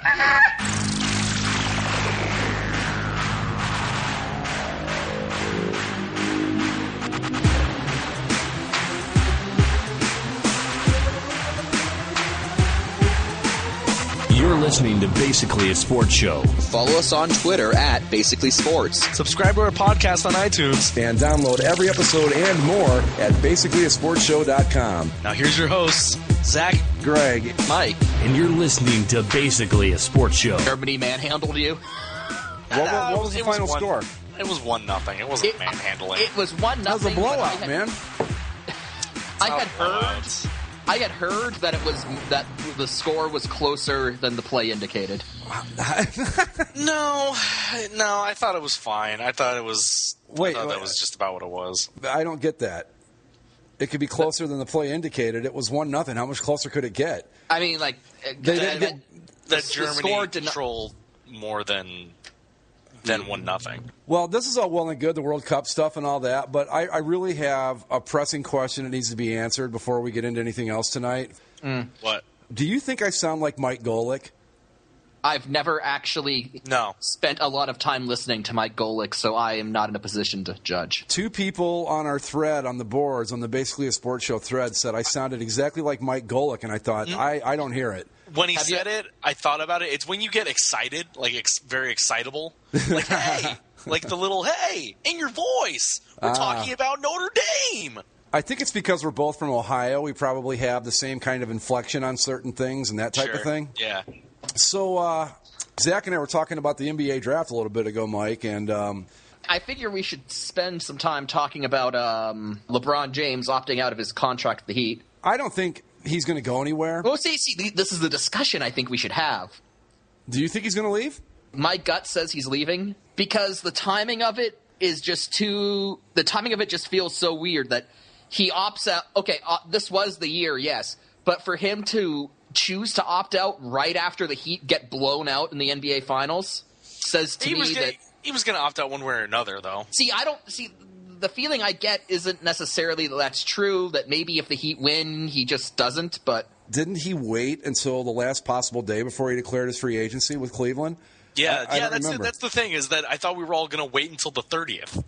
You're listening to Basically a Sports Show. Follow us on Twitter at Basically Sports. Subscribe to our podcast on iTunes. And download every episode and more at basicallyasportshow.com. Now here's your hosts, Zach, Greg, Mike. And you're listening to Basically a Sports Show. Germany manhandled you? What was the final score? It was 1-0. It wasn't manhandling. It was 1-0. That was a blowout, man. I had heard that that the score was closer than the play indicated. No, I thought it was fine. I thought that was just about what it was. I don't get that. It could be closer than the play indicated. It was 1-0. How much closer could it get? I mean, like they didn't get that Germany controlled more than 1-0. Well, this is all well and good, the World Cup stuff and all that, but I really have a pressing question that needs to be answered before we get into anything else tonight. What? Do you think I sound like Mike Golick? I've never actually spent a lot of time listening to Mike Golick, so I am not in a position to judge. Two people on our thread on the boards, on the Basically a Sports Show thread, said I sounded exactly like Mike Golick, and I thought, I don't hear it. When he said it, I thought about it. It's when you get excited, like very excitable. Like, hey, like the little, hey, in your voice. We're talking about Notre Dame. I think it's because we're both from Ohio. We probably have the same kind of inflection on certain things and that type of thing. Yeah. So, Zach and I were talking about the NBA draft a little bit ago, Mike, and I figure we should spend some time talking about LeBron James opting out of his contract with the Heat. I don't think he's going to go anywhere. Well, see, this is the discussion I think we should have. Do you think he's going to leave? My gut says he's leaving because the timing of it is the timing of it just feels so weird that he opts out. Okay, this was the year, yes, but for him to choose to opt out right after the Heat get blown out in the NBA Finals says to me that he was going to opt out one way or another, though. The feeling I get isn't necessarily that's true, that maybe if the Heat win, he just doesn't, but... Didn't he wait until the last possible day before he declared his free agency with Cleveland? Yeah, that's the thing, is that I thought we were all going to wait until the 30th,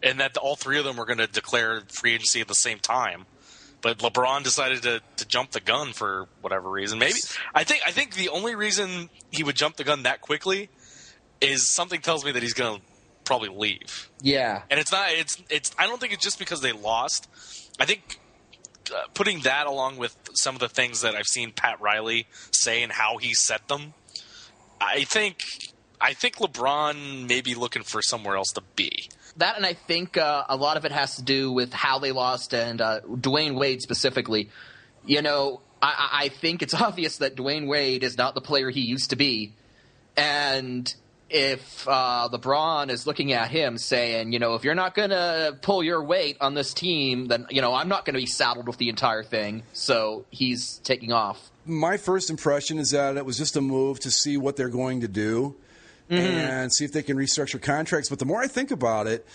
and that all three of them were going to declare free agency at the same time. But LeBron decided to jump the gun for whatever reason. Maybe I think the only reason he would jump the gun that quickly is something tells me that he's going to probably leave. Yeah. And it's not. It's. I don't think it's just because they lost. I think putting that along with some of the things that I've seen Pat Riley say and how he set them, I think LeBron may be looking for somewhere else to be. That, and I think a lot of it has to do with how they lost, and Dwayne Wade specifically. You know, I think it's obvious that Dwayne Wade is not the player he used to be, and if LeBron is looking at him saying, if you're not going to pull your weight on this team, then, I'm not going to be saddled with the entire thing. So he's taking off. My first impression is that it was just a move to see what they're going to do and see if they can restructure contracts. But the more I think about it,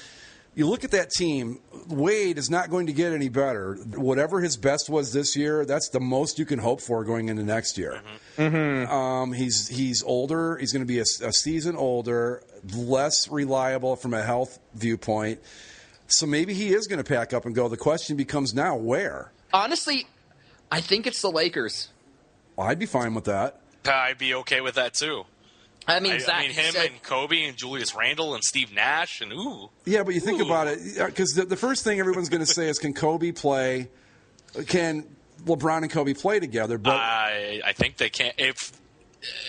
you look at that team, Wade is not going to get any better. Whatever his best was this year, that's the most you can hope for going into next year. He's older. He's going to be a season older, less reliable from a health viewpoint. So maybe he is going to pack up and go. The question becomes now, where? Honestly, I think it's the Lakers. Well, I'd be fine with that. I'd be okay with that, too. I mean, him and Kobe and Julius Randle and Steve Nash and Yeah, but you think about it, because the first thing everyone's going to say is, can LeBron and Kobe play together? But I think they can't. If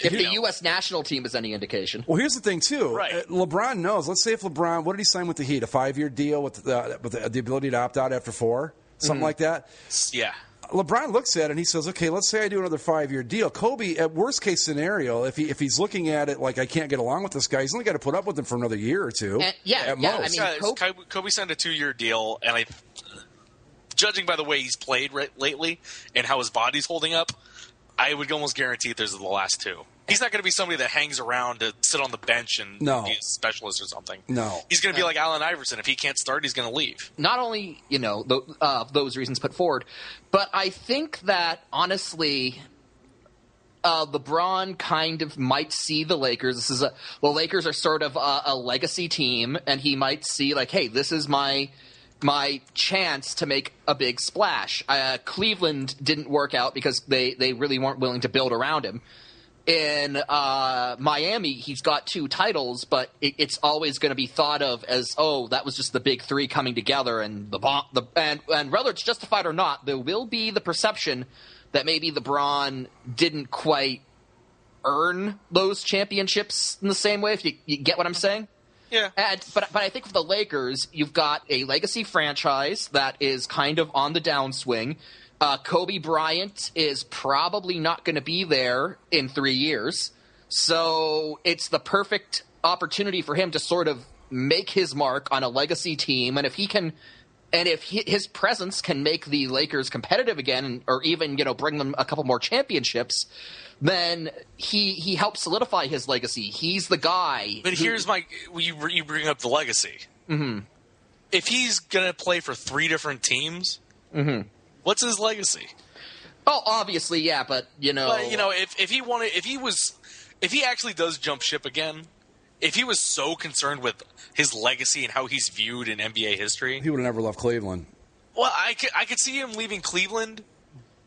the U.S. national team is any indication. Well, here's the thing, too. Right. LeBron knows. Let's say if LeBron, what did he sign with the Heat? A 5-year deal with the ability to opt out after 4? Something like that? Yeah. LeBron looks at it and he says, okay, let's say I do another 5-year deal. Kobe, at worst case scenario, if he's looking at it like I can't get along with this guy, he's only got to put up with him for another year or two. At most. I mean, Kobe signed a 2-year deal, and judging by the way he's played lately and how his body's holding up, I would almost guarantee there's the last 2. He's not going to be somebody that hangs around to sit on the bench and be a specialist or something. No. He's going to be like Allen Iverson. If he can't start, he's going to leave. Not only, those reasons put forward, but I think that, honestly, LeBron kind of might see the Lakers. The Lakers are sort of a legacy team, and he might see like, hey, this is my chance to make a big splash. Cleveland didn't work out because they really weren't willing to build around him. In Miami, he's got 2 titles, but it's always going to be thought of as, that was just the big 3 coming together, and and whether it's justified or not, there will be the perception that maybe LeBron didn't quite earn those championships in the same way. If you get what I'm saying? Yeah. But I think for the Lakers, you've got a legacy franchise that is kind of on the downswing. Kobe Bryant is probably not going to be there in 3 years. So it's the perfect opportunity for him to sort of make his mark on a legacy team. And if his presence can make the Lakers competitive again, or even, bring them a couple more championships, then he helps solidify his legacy. He's the guy. But here's you bring up the legacy. Mm-hmm. If he's going to play for 3 different teams, mm-hmm. what's his legacy? Oh, obviously, yeah, but if he actually does jump ship again, if he was so concerned with his legacy and how he's viewed in NBA history, he would have never left Cleveland. Well, I could see him leaving Cleveland,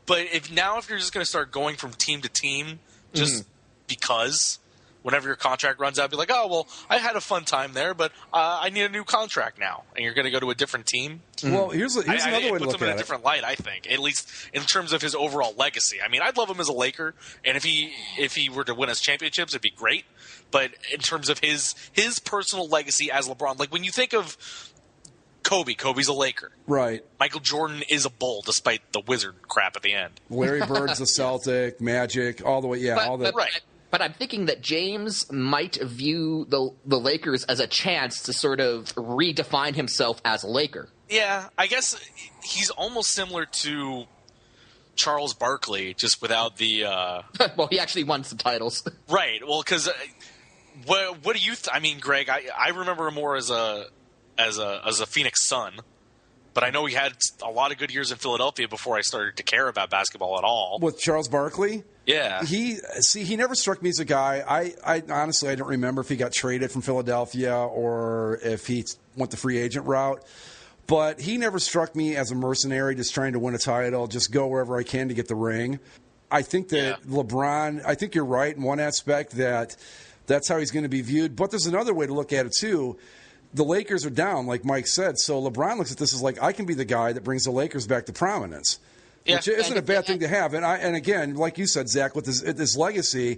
but if you're just going to start going from team to team, just because whenever your contract runs out, be like, oh well, I had a fun time there, but I need a new contract now, and you're going to go to a different team. Well, here's another way to look at it. It puts him in a different light, I think, at least in terms of his overall legacy. I mean, I'd love him as a Laker, and if he were to win us championships, it'd be great. But in terms of his personal legacy as LeBron, like when you think of Kobe's a Laker. Right. Michael Jordan is a Bull, despite the Wizard crap at the end. Larry Bird's a Celtic, Magic, all the way, Right. But I'm thinking that James might view the Lakers as a chance to sort of redefine himself as a Laker. Yeah, I guess he's almost similar to Charles Barkley, just without the... Well, he actually won some titles. Right. Well, because... what do you... I mean, Greg, I remember him more as a Phoenix Sun, but I know he had a lot of good years in Philadelphia before I started to care about basketball at all. With Charles Barkley? Yeah. He never struck me as a guy. I honestly, I don't remember if he got traded from Philadelphia or if he went the free agent route. But he never struck me as a mercenary just trying to win a title, just go wherever I can to get the ring. I think that LeBron, I think you're right in one aspect that that's how he's going to be viewed. But there's another way to look at it, too. The Lakers are down, like Mike said. So LeBron looks at this as like, I can be the guy that brings the Lakers back to prominence. Yeah. Which isn't a bad thing to have. And again, like you said, Zach, with his legacy,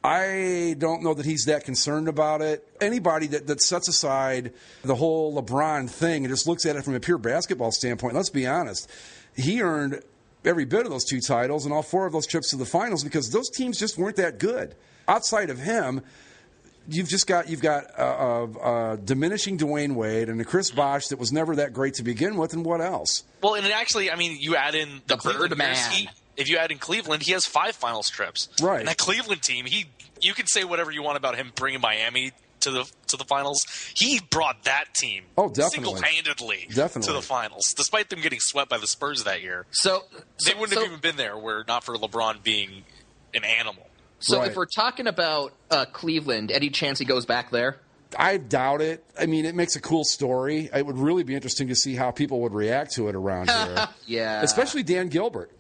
I don't know that he's that concerned about it. Anybody that sets aside the whole LeBron thing and just looks at it from a pure basketball standpoint, let's be honest, he earned every bit of those 2 titles and all 4 of those trips to the finals because those teams just weren't that good. Outside of him, you've got a diminishing Dwayne Wade and a Chris Bosh that was never that great to begin with, and what else? Well, and actually, I mean, you add in the Cleveland years, if you add in Cleveland, he has 5 finals trips. Right. And that Cleveland team, you can say whatever you want about him bringing Miami to the finals. He brought that team single-handedly to the finals, despite them getting swept by the Spurs that year. So they wouldn't have even been there were not for LeBron being an animal. So if we're talking about Cleveland, any chance he goes back there? I doubt it. I mean, it makes a cool story. It would really be interesting to see how people would react to it around here. Yeah. Especially Dan Gilbert,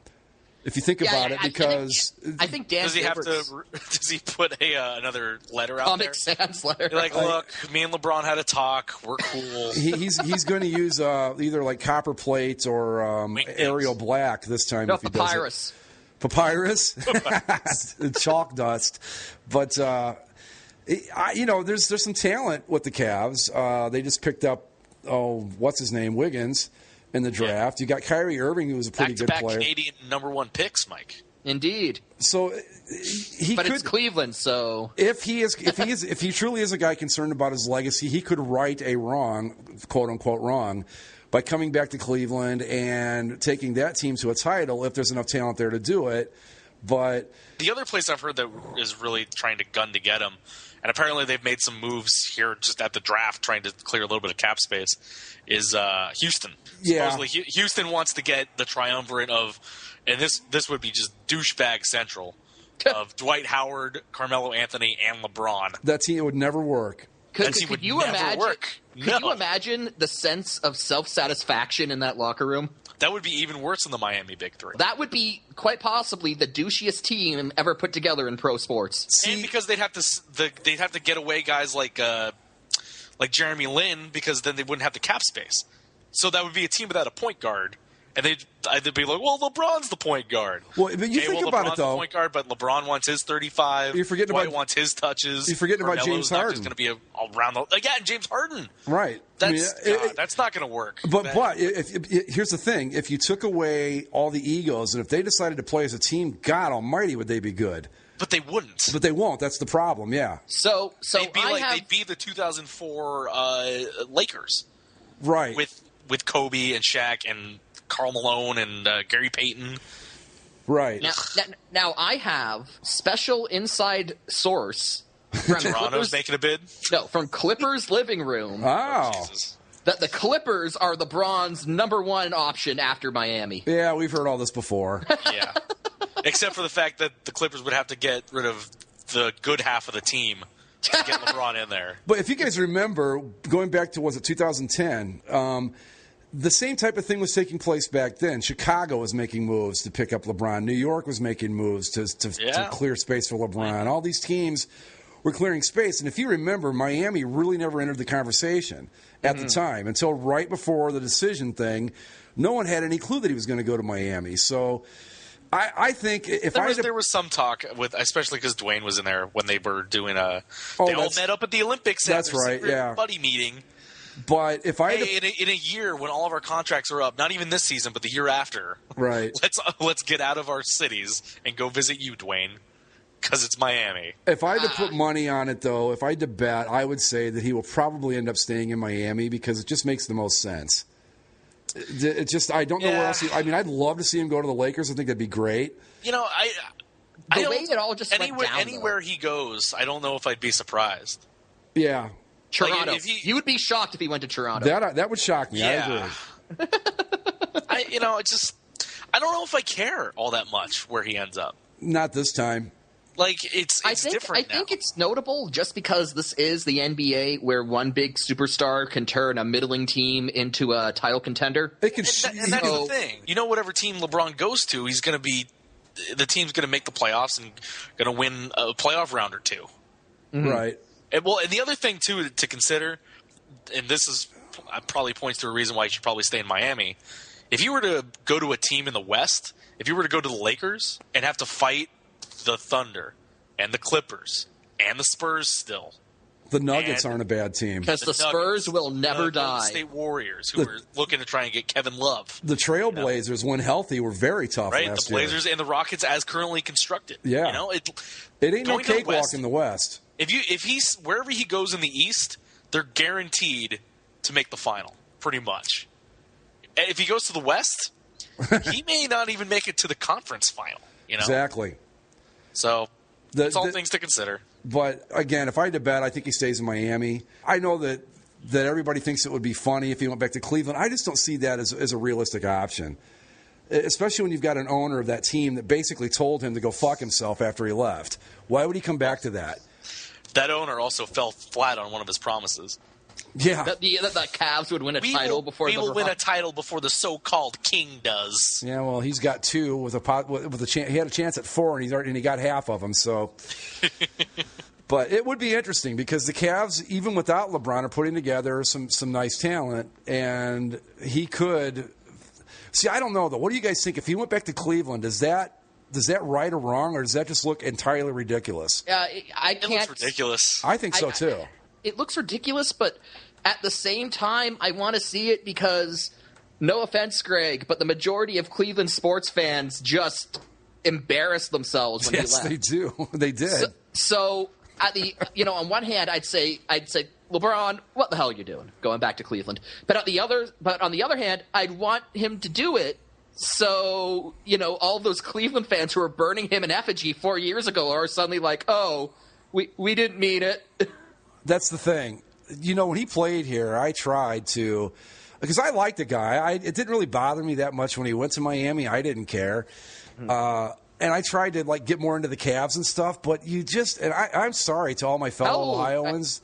if you think about it, because... I think Dan Gilbert... Does he put another letter out Comic there? Sans letter. You're like, look, me and LeBron had a talk. We're cool. He's going to use either like copper plate or Arial Black this time if he papyrus. does it. Papyrus, chalk dust, but there's some talent with the Cavs. They just picked up what's his name, Wiggins, in the draft. You got Kyrie Irving, who was a pretty good player. Canadian #1 picks, Mike. Indeed. So it's Cleveland. So if he truly is a guy concerned about his legacy, he could right a wrong, quote unquote wrong, by coming back to Cleveland and taking that team to a title if there's enough talent there to do it. But the other place I've heard that is really trying to gun to get him, and apparently they've made some moves here just at the draft trying to clear a little bit of cap space, is Houston. Yeah. Supposedly Houston wants to get the triumvirate of, and this would be just douchebag central, of Dwight Howard, Carmelo Anthony, and LeBron. That team would never work. Could you imagine the sense of self-satisfaction in that locker room? That would be even worse than the Miami Big Three. That would be quite possibly the douchiest team ever put together in pro sports. And because they'd have to get away guys like Jeremy Lin, because then they wouldn't have the cap space. So that would be a team without a point guard. And they'd be like, well, LeBron's the point guard. Well, but you think about it, though. The point guard, but LeBron wants his 35. You're forgetting Dwight wants his touches. You're forgetting about James Harden. Not just going to be around the James Harden. Right. That's not going to work. But here's the thing: if you took away all the egos, and if they decided to play as a team, God Almighty, would they be good? But they wouldn't. But they won't. That's the problem. Yeah. So they'd be the 2004 Lakers. Right. With Kobe and Shaq and Karl Malone and Gary Payton. Right. Now I have special inside source from Toronto's making a bid? No, from Clippers' living room. Oh. That the Clippers are LeBron's number one option after Miami. Yeah, we've heard all this before. Yeah. Except for the fact that the Clippers would have to get rid of the good half of the team to get LeBron in there. But if you guys remember, going back to, was it 2010, the same type of thing was taking place back then. Chicago was making moves to pick up LeBron. New York was making moves to clear space for LeBron. All these teams were clearing space. And if you remember, Miami really never entered the conversation at the time until right before the decision thing. No one had any clue that he was going to go to Miami. So I think if there was some talk with, especially because Dwayne was in there when they were doing they all met up at the Olympics. That's right. Yeah, buddy meeting. But if in a year when all of our contracts are up, not even this season, but the year after, right? Let's get out of our cities and go visit you, Dwayne, because it's Miami. If I had to put money on it, though, if I had to bet, I would say that he will probably end up staying in Miami because it just makes the most sense. It just, I don't know where else. I'd love to see him go to the Lakers. I think that'd be great. The way it all just went down, anywhere he goes, I don't know if I'd be surprised. Yeah. Toronto. You would be shocked if he went to Toronto. That would shock me. Yeah. I agree. I don't know if I care all that much where he ends up. Not this time. It's different now. I think it's notable just because this is the NBA where one big superstar can turn a middling team into a title contender. And that's the thing. Whatever team LeBron goes to, he's going to be – the team's going to make the playoffs and going to win a playoff round or two. Mm-hmm. Right. And the other thing, too, to consider, and this is probably points to a reason why you should probably stay in Miami. If you were to go to a team in the West, if you were to go to the Lakers and have to fight the Thunder and the Clippers and the Spurs still. The Nuggets aren't a bad team. Because the Spurs will never die. The State Warriors, who were looking to try and get Kevin Love. The Trailblazers, when healthy, were very tough last year. The Blazers and the Rockets as currently constructed. Yeah. It ain't no cakewalk in the West. If he's wherever he goes in the East, they're guaranteed to make the final, pretty much. And if he goes to the West, he may not even make it to the conference final. Exactly. So it's all things to consider. But again, if I had to bet, I think he stays in Miami. I know that everybody thinks it would be funny if he went back to Cleveland. I just don't see that as a realistic option, especially when you've got an owner of that team that basically told him to go fuck himself after he left. Why would he come back to that? That owner also fell flat on one of his promises. Yeah, that the Cavs would win a title before we will win a title before the so-called king does. Yeah, well, he's got two with a chance. He had a chance at four, and he got half of them. So, but it would be interesting because the Cavs, even without LeBron, are putting together some nice talent, and he could. See, I don't know though. What do you guys think? If he went back to Cleveland, does that right or wrong, or does that just look entirely ridiculous? It looks ridiculous. I think so too. It looks ridiculous, but at the same time, I want to see it because, no offense, Greg, but the majority of Cleveland sports fans just embarrassed themselves when he left. Yes, they do. They did. So at the on one hand, I'd say LeBron, what the hell are you doing going back to Cleveland? But on the other hand, I'd want him to do it. So all those Cleveland fans who were burning him in effigy 4 years ago are suddenly like, oh, we didn't mean it. That's the thing. When he played here, I tried to – because I liked the guy. It didn't really bother me that much when he went to Miami. I didn't care. And I tried to get more into the Cavs and stuff, but I'm sorry to all my fellow Ohioans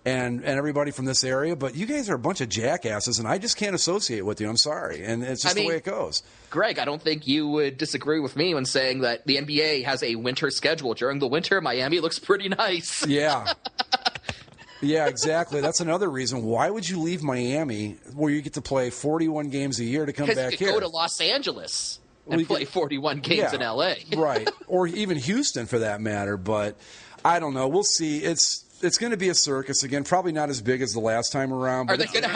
and everybody from this area, but you guys are a bunch of jackasses, and I just can't associate with you. I'm sorry, and it's just the way it goes. Greg, I don't think you would disagree with me when saying that the NBA has a winter schedule. During the winter, Miami looks pretty nice. Yeah. Yeah, exactly. That's another reason. Why would you leave Miami, where you get to play 41 games a year, to come back here? Because you could go to Los Angeles and play 41 games in L.A. Right, or even Houston for that matter. But I don't know. We'll see. It's going to be a circus again. Probably not as big as the last time around. Are they going to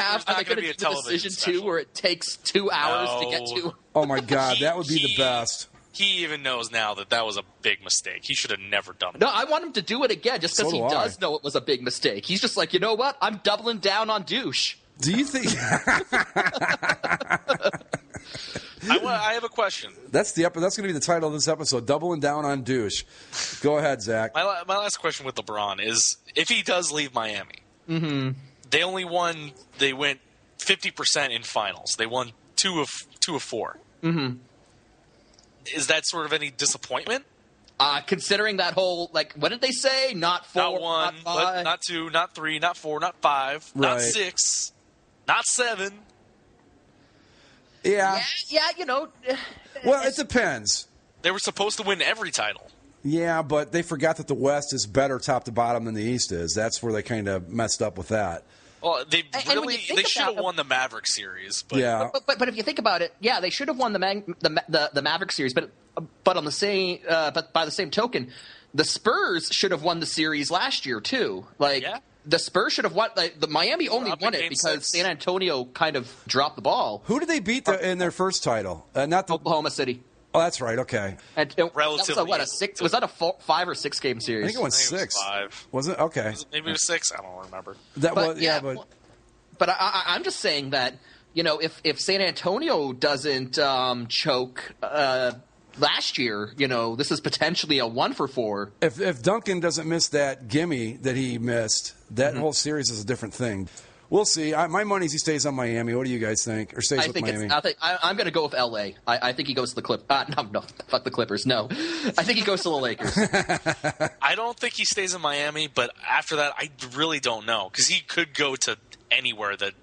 do the decision too, where it takes 2 hours to get to? Oh my God, that would be the best. He even knows now that was a big mistake. He should have never done it. No, I want him to do it again just because he does know it was a big mistake. He's just like, you know what? I'm doubling down on douche. Do you think? I have a question. That's going to be the title of this episode, Doubling Down on Douche. Go ahead, Zach. My last question with LeBron is, if he does leave Miami, they went 50% in finals. They won 2 of 4. Mm-hmm. Is that sort of any disappointment? Considering that whole, what did they say? Not 4, not 1, not 5. not 2, not 3, not 4, not 5, not 6, not 7. Yeah. Yeah, Well, it depends. They were supposed to win every title. Yeah, but they forgot that the West is better top to bottom than the East is. That's where they kind of messed up with that. Well, they should have won the Maverick series. But. Yeah, but if you think about it, yeah, they should have won the Maverick series. But on the same but by the same token, the Spurs should have won the series last year too. The Spurs should have won. The Miami only won it because 6. San Antonio kind of dropped the ball. Who did they beat in their first title? Not Oklahoma City. Oh, that's right. Okay. And relatively, a 6? Was that a 5 or 6 game series? I think it went 6. It was 5. Was it? Okay. Maybe it was 6. I don't remember. But I'm just saying that if San Antonio doesn't choke last year, this is potentially a 1 for 4. If Duncan doesn't miss that gimme that he missed, that whole series is a different thing. We'll see. My money's he stays on Miami. What do you guys think? Or stays with Miami? I'm going to go with L.A. I think he goes to the Clippers. No, fuck the Clippers. No. I think he goes to the Lakers. I don't think he stays in Miami, but after that, I really don't know. Because he could go to anywhere that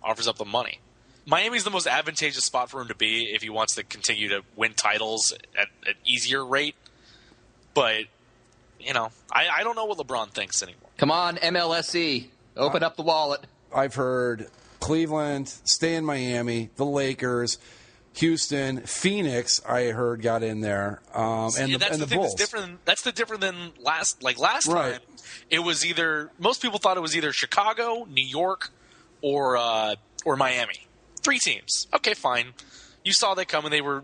offers up the money. Miami's the most advantageous spot for him to be if he wants to continue to win titles at an easier rate. But, I don't know what LeBron thinks anymore. Come on, MLSE. Open up the wallet. I've heard Cleveland, stay in Miami, the Lakers, Houston, Phoenix, I heard got in there, and the Bulls. That's different than last time. It was most people thought it was either Chicago, New York, or Miami. 3 teams. Okay, fine. You saw that coming. They were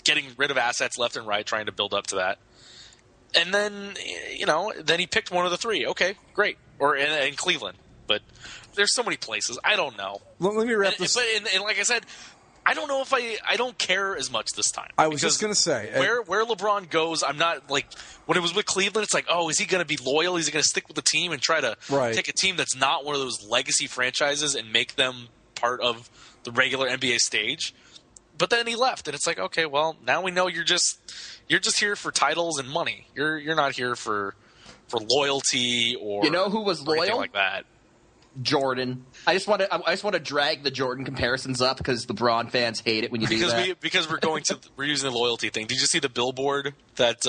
getting rid of assets left and right, trying to build up to that. And then, then he picked one of the 3. Okay, great. Or in Cleveland. But there's so many places. I don't know. Let me wrap this. And like I said, I don't know if I don't care as much this time. I was just going to say. Where LeBron goes, I'm not when it was with Cleveland, it's is he going to be loyal? Is he going to stick with the team and try to take a team that's not one of those legacy franchises and make them part of the regular NBA stage? But then he left, and it's okay, well, now we know you're just here for titles and money. You're not here for loyalty or who was loyal? Anything like that. Jordan. I just want to drag the Jordan comparisons up because LeBron fans hate it when you do that. Because we're using the loyalty thing. Did you see the billboard that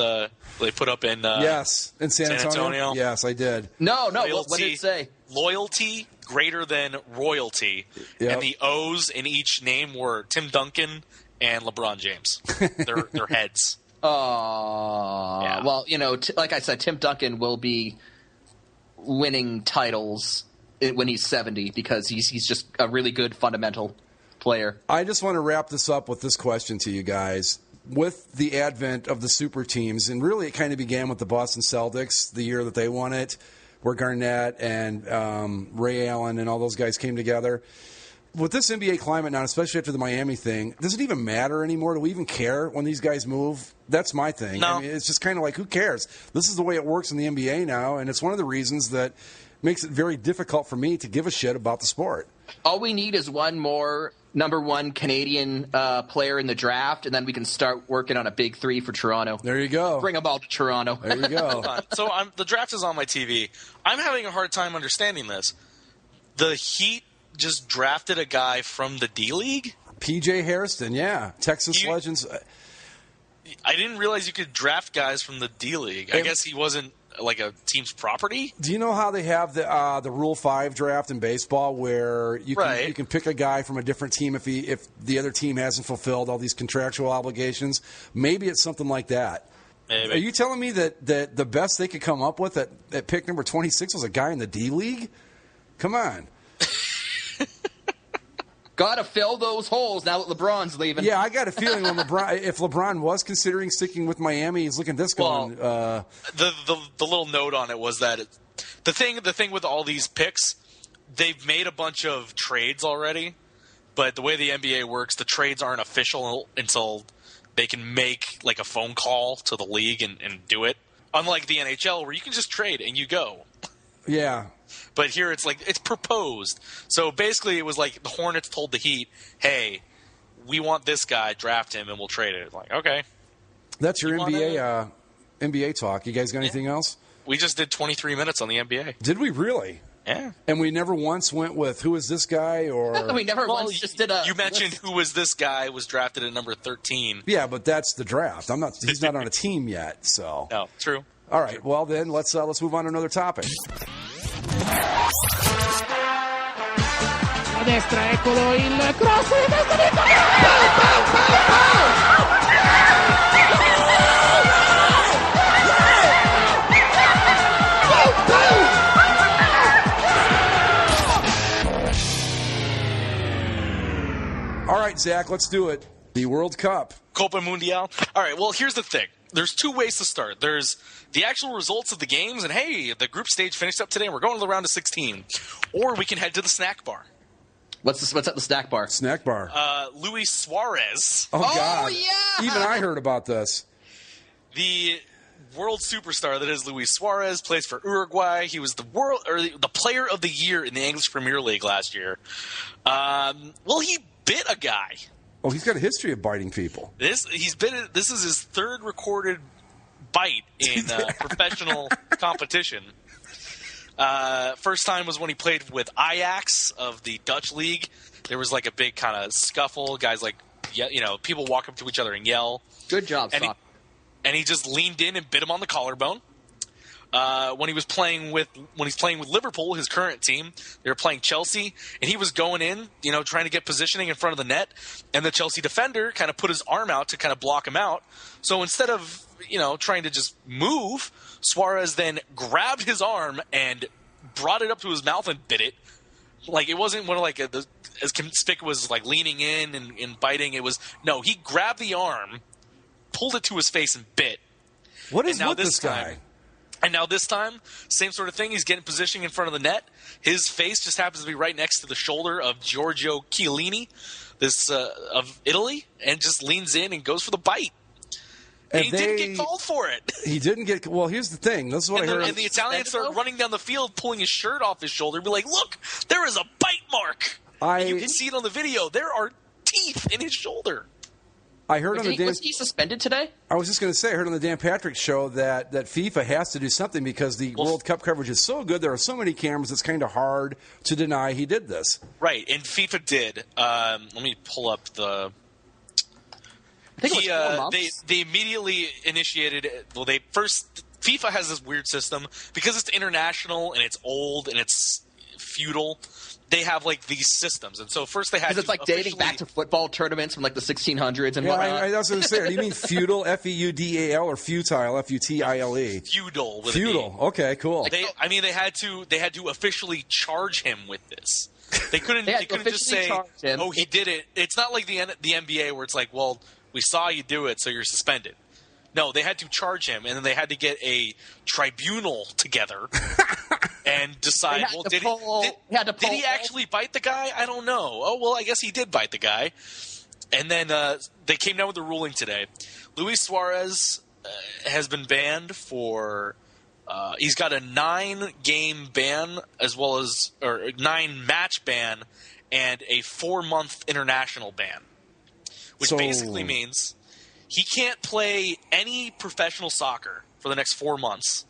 they put up in yes, in San Antonio? Yes, I did. No. What did it say? Loyalty greater than royalty. Yep. And the O's in each name were Tim Duncan and LeBron James. Their heads. Yeah. Well, like I said, Tim Duncan will be winning titles when he's 70 because he's just a really good fundamental player. I just want to wrap this up with this question to you guys. With the advent of the super teams, and really it kind of began with the Boston Celtics the year that they won it, where Garnett and Ray Allen and all those guys came together. With this NBA climate now, especially after the Miami thing, does it even matter anymore? Do we even care when these guys move? That's my thing. No. I mean, it's just kind of who cares? This is the way it works in the NBA now, and it's one of the reasons that makes it very difficult for me to give a shit about the sport. All we need is one more number one Canadian player in the draft, and then we can start working on a big 3 for Toronto. There you go. Bring them all to Toronto. There you go. So the draft is on my TV. I'm having a hard time understanding this. The Heat just drafted a guy from the D-League? P.J. Hairston, yeah. Texas Legends. I didn't realize you could draft guys from the D-League. I guess he wasn't like a team's property. Do you know how they have the Rule 5 draft in baseball, where you can pick a guy from a different team if the other team hasn't fulfilled all these contractual obligations? Maybe it's something like that. Maybe. Are you telling me that the best they could come up with at pick number 26 was a guy in the D-League? Come on. Got to fill those holes now that LeBron's leaving. Yeah, I got a feeling if LeBron was considering sticking with Miami, he's looking at this going. The little note on it was that the thing with all these picks, they've made a bunch of trades already, but the way the NBA works, the trades aren't official until they can make like a phone call to the league and do it. Unlike the NHL, where you can just trade and you go. Yeah. But here it's like it's proposed. So basically it was like the Hornets told the Heat, hey, we want this guy, draft him, and we'll trade it. Like, okay. That's your NBA talk. You guys got anything else? We just did 23 minutes on the NBA. Did we really? Yeah. And we never once went with who is this guy or we never once just did a. You mentioned who was this guy was drafted at number 13. Yeah, but that's the draft. He's not on a team yet, so. No, true. All right. Well, then let's move on to another topic. A destra, eccolo il cross di testa di All right, Zach, let's do it. The World Cup. Copa Mundial. All right, well, here's the thing. There's two ways to start. There's the actual results of the games, and hey, the group stage finished up today, and we're going to the round of 16. Or we can head to the snack bar. What's at the snack bar? Snack bar. Luis Suarez. Oh, God. Yeah. Even I heard about this. The world superstar that is Luis Suarez plays for Uruguay. He was the player of the year in the English Premier League last year. Well, he bit a guy. Oh, he's got a history of biting people. This is his third recorded bite in professional competition. First time was when he played with Ajax of the Dutch league. There was like a big kind of scuffle. Guys people walk up to each other and yell. Good job, Stop. And he just leaned in and bit him on the collarbone. When he's playing with Liverpool, his current team, they were playing Chelsea, and he was going in, trying to get positioning in front of the net, and the Chelsea defender kind of put his arm out to kind of block him out. So instead of, trying to just move, Suarez then grabbed his arm and brought it up to his mouth and bit it. Like, it wasn't one of as conspicuous like leaning in and biting. It was, no, he grabbed the arm, pulled it to his face and bit. What is with this guy? And now this time, same sort of thing. He's getting positioning in front of the net. His face just happens to be right next to the shoulder of Giorgio Chiellini, of Italy, and just leans in and goes for the bite. And he didn't get called for it. He didn't get. Well, here's the thing. This is what I heard. And the Italians start running down the field, pulling his shirt off his shoulder, and be like, "Look, there is a bite mark." You can see it on the video. There are teeth in his shoulder. I heard was he suspended today? I was just going to say, I heard on the Dan Patrick show that FIFA has to do something because the World Cup coverage is so good. There are so many cameras, it's kind of hard to deny he did this. Right, and FIFA did. Let me pull up the. I think it was 4 months. They immediately initiated. Well, FIFA has this weird system because it's international and it's old and it's feudal. They have these systems, and so first they had. Because it's dating back to football tournaments from the 1600s and whatnot. I was going to say, do you mean feudal, F-E-U-D-A-L, or futile, F-U-T-I-L-E? Feudal. With feudal. Okay, cool. They had to officially charge him with this. They couldn't. They couldn't just say, "Oh, he did it." It's not like the NBA where it's like, "Well, we saw you do it, so you're suspended." No, they had to charge him, and then they had to get a tribunal together and decide, did he actually bite the guy? I don't know. Oh, well, I guess he did bite the guy. And then they came down with the ruling today. Luis Suarez has been banned for He's got a 9-game ban or 9-match ban and a 4-month international ban, which basically means he can't play any professional soccer for the next 4 months,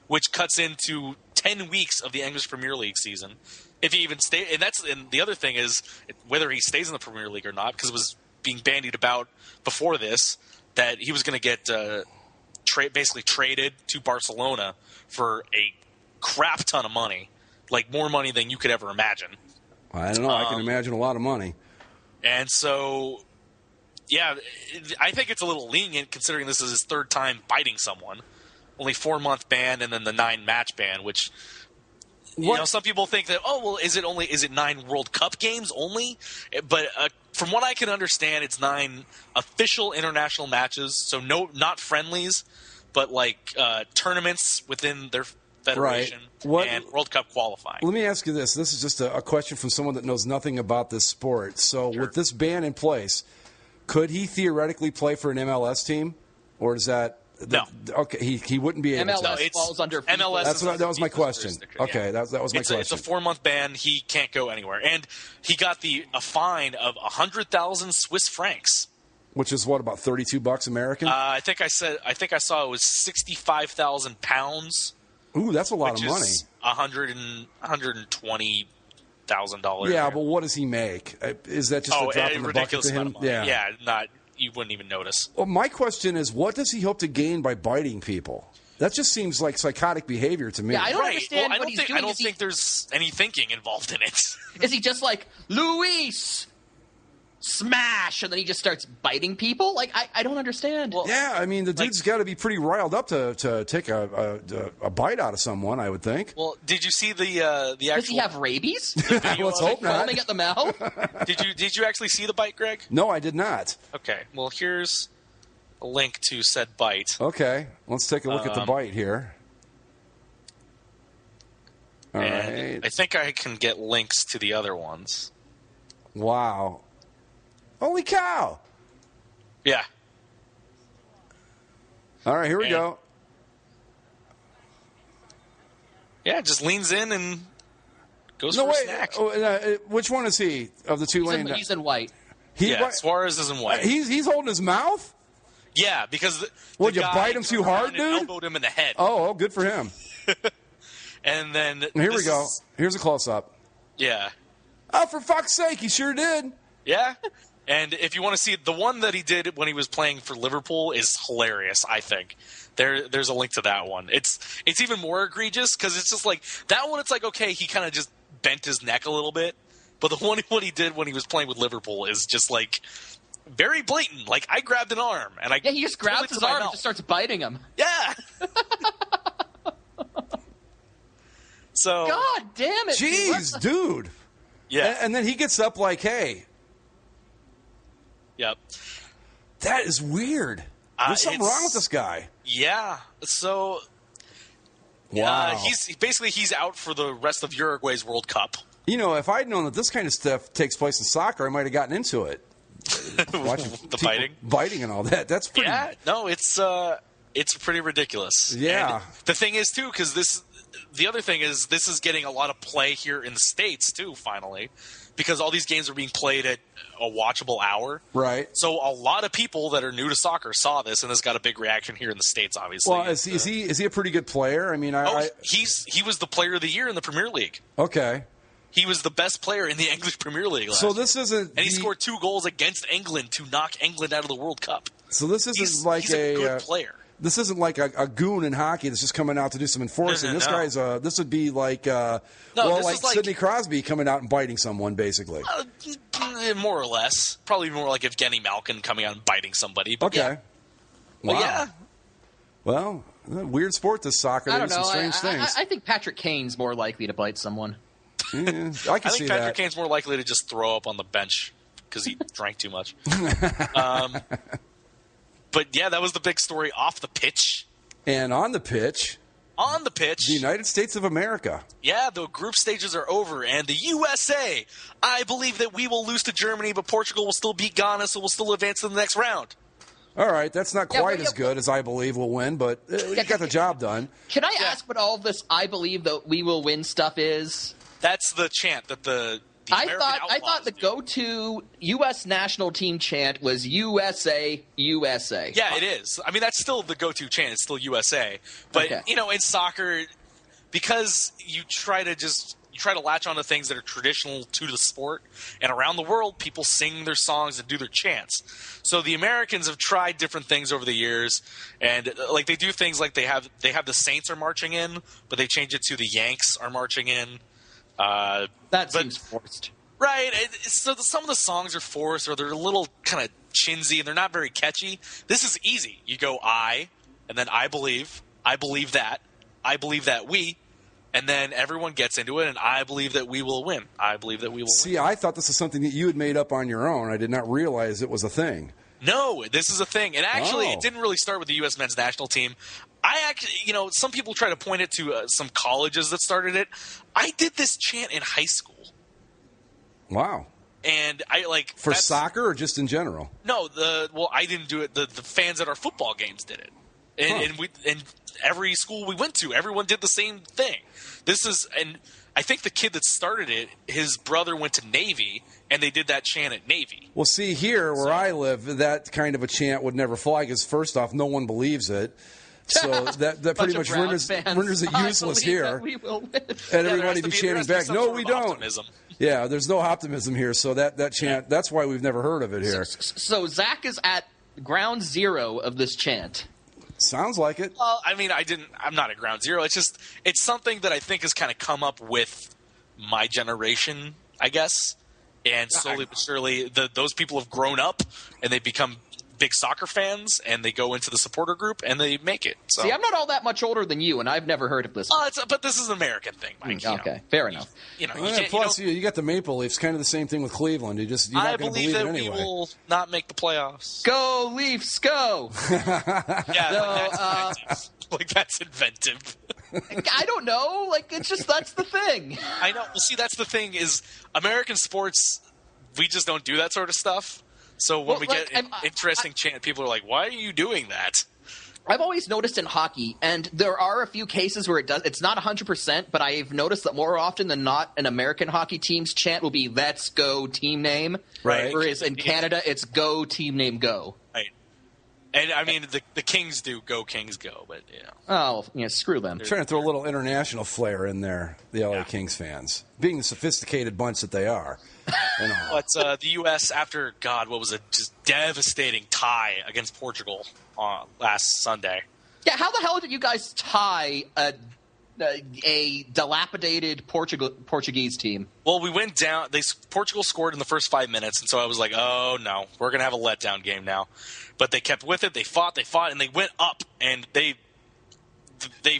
which cuts into 10 weeks of the English Premier League season. If he even stays, and the other thing is whether he stays in the Premier League or not, because it was being bandied about before this that he was going to get basically traded to Barcelona for a crap ton of money, like more money than you could ever imagine. I don't know. I can imagine a lot of money. And so, yeah, I think it's a little lenient considering this is his 3rd time biting someone. Only 4-month ban and then the 9-match ban, which some people think that is it 9 World Cup games only? But from what I can understand, it's 9 official international matches, so not friendlies, but like tournaments within their federation and World Cup qualifying. Let me ask you this. This is just a question from someone that knows nothing about this sport. So with this ban in place, could he theoretically play for an MLS team? Or is that... No. Okay, he wouldn't be able to. MLS falls under FIFA. MLS. That was my question. Okay, that was my question. It's a 4-month ban. He can't go anywhere. And he got a fine of 100,000 Swiss francs. Which is what, about $32 American? I think I saw it was 65,000 pounds. Ooh, that's a lot of money. $120,000. Yeah, but what does he make? Is that just a drop in the bucket to him? Yeah, you wouldn't even notice. Well, my question is, what does he hope to gain by biting people? That just seems like psychotic behavior to me. Yeah, I don't understand what he's doing. I don't think there's any thinking involved in it. Is he just like, Luis, smash, and then he just starts biting people? Like, I don't understand. Well, yeah, I mean, the dude's got to be pretty riled up to take a bite out of someone, I would think. Well, did you see the actual... Does he have rabies? Let's hope not. Foaming at the mouth? Did you actually see the bite, Greg? No, I did not. Okay, well, here's a link to said bite. Okay, let's take a look at the bite here. All right. I think I can get links to the other ones. Wow. Holy cow! Yeah. All right, here we go. Yeah, just leans in and goes for a snack. Which one is he of the two? He's in white. Suarez is in white. He's holding his mouth? Yeah, because would you bite him too hard, dude? Elbowed him in the head. Oh, good for him. And then here we go. Here's a close-up. Yeah. Oh, for fuck's sake, he sure did. Yeah. And if you want to see the one that he did when he was playing for Liverpool is hilarious, I think. There's a link to that one. It's even more egregious because it's just like that one. It's like, okay, he kind of just bent his neck a little bit, but the one what he did when he was playing with Liverpool is just like very blatant. Like I grabbed an arm and he just grabs his arm and just starts biting him. Yeah. So God damn it! Jeez, dude. Yeah. And then he gets up like, hey. Yep. That is weird. There's something wrong with this guy. Yeah. So. Wow. He's out for the rest of Uruguay's World Cup. You know, if I'd known that this kind of stuff takes place in soccer, I might have gotten into it. Biting and all that. That's pretty. Yeah. No, it's pretty ridiculous. Yeah. And the thing is too, because the other thing is this is getting a lot of play here in the States too. Finally. Because all these games are being played at a watchable hour. Right. So a lot of people that are new to soccer saw this, and has got a big reaction here in the States, obviously. Well, is he a pretty good player? I mean, he was the player of the year in the Premier League. Okay. He was the best player in the English Premier League last year. This isn't... And he scored 2 goals against England to knock England out of the World Cup. So this isn't he's a good player. This isn't like a goon in hockey that's just coming out to do some enforcing. No. This guy's this would be like Sidney Crosby coming out and biting someone, basically. More or less. Probably more like Evgeny Malkin coming out and biting somebody. But okay. Yeah. Wow. Yeah. Well, weird sport, this soccer. I don't know. Some strange things. I think Patrick Kane's more likely to bite someone. Yeah, I can see that. I think Patrick Kane's more likely to just throw up on the bench because he drank too much. But, yeah, that was the big story off the pitch. And on the pitch. On the pitch. The United States of America. Yeah, the group stages are over. And the USA, I believe that we will lose to Germany, but Portugal will still beat Ghana, so we'll still advance to the next round. All right, that's not quite as good as I Believe will win, but you got the job done. Can I ask what all of this I Believe that we will win stuff is? That's the chant that the American I thought the do. go-to U.S. national team chant was USA, USA. Yeah, it is. I mean, that's still the go-to chant. It's still USA. But, in soccer, because you try to latch on to things that are traditional to the sport, and around the world, people sing their songs and do their chants. So the Americans have tried different things over the years, and like they do things like they have the Saints are marching in, but they change it to the Yanks are marching in. That seems forced. Right. So some of the songs are forced, or they're a little kind of chinsy, and they're not very catchy. This is easy. You go I, and then I believe that, we, and then everyone gets into it, and I believe that we will win. I believe that we will win. See, I thought this was something that you had made up on your own. I did not realize it was a thing. No, this is a thing. And actually, It didn't really start with the U.S. men's national team. I actually, some people try to point it to some colleges that started it. I did this chant in high school. Wow. And I for soccer or just in general? No, I didn't do it. The fans at our football games did it. And every school we went to, everyone did the same thing. And I think the kid that started it, his brother went to Navy, and they did that chant at Navy. Well, see, here where I live, that kind of a chant would never fly because, first off, no one believes it. So that pretty much renders it useless here. We will win. And everybody be chanting back, no, we don't. Optimism. Yeah, there's no optimism here. So that chant, that's why we've never heard of it here. So Zach is at ground zero of this chant. Sounds like it. Well, I mean, I'm not at ground zero. It's something that I think has kind of come up with my generation, I guess. And slowly but surely, those people have grown up and they become big soccer fans, and they go into the supporter group and they make it. So. See, I'm not all that much older than you, and I've never heard of this. But this is an American thing, Mike. Okay, fair enough. Plus, you got the Maple Leafs, kind of the same thing with Cleveland. You're not going to believe it anyway. I believe that we will not make the playoffs. Go Leafs, go! That's inventive. I don't know. It's just that's the thing. I know. Well, see, that's the thing is American sports. We just don't do that sort of stuff. So when we get an interesting chant, people are like, "Why are you doing that?" I've always noticed in hockey, and there are a few cases where it's not 100%, but I've noticed that more often than not, an American hockey team's chant will be "Let's go team name," right? Whereas in Canada, it's "Go team name go." Right. And I mean, the Kings do "Go Kings Go," but yeah. Oh, yeah, screw them. I'm trying to throw a little international flair in there. The LA Kings fans, being the sophisticated bunch that they are. But the U.S. after what was a just devastating tie against Portugal last Sunday. Yeah, how the hell did you guys tie a dilapidated Portuguese team? Well, we went down. Portugal scored in the first 5 minutes, and so I was like, "Oh no, we're gonna have a letdown game now." But they kept with it. They fought, and they went up, and they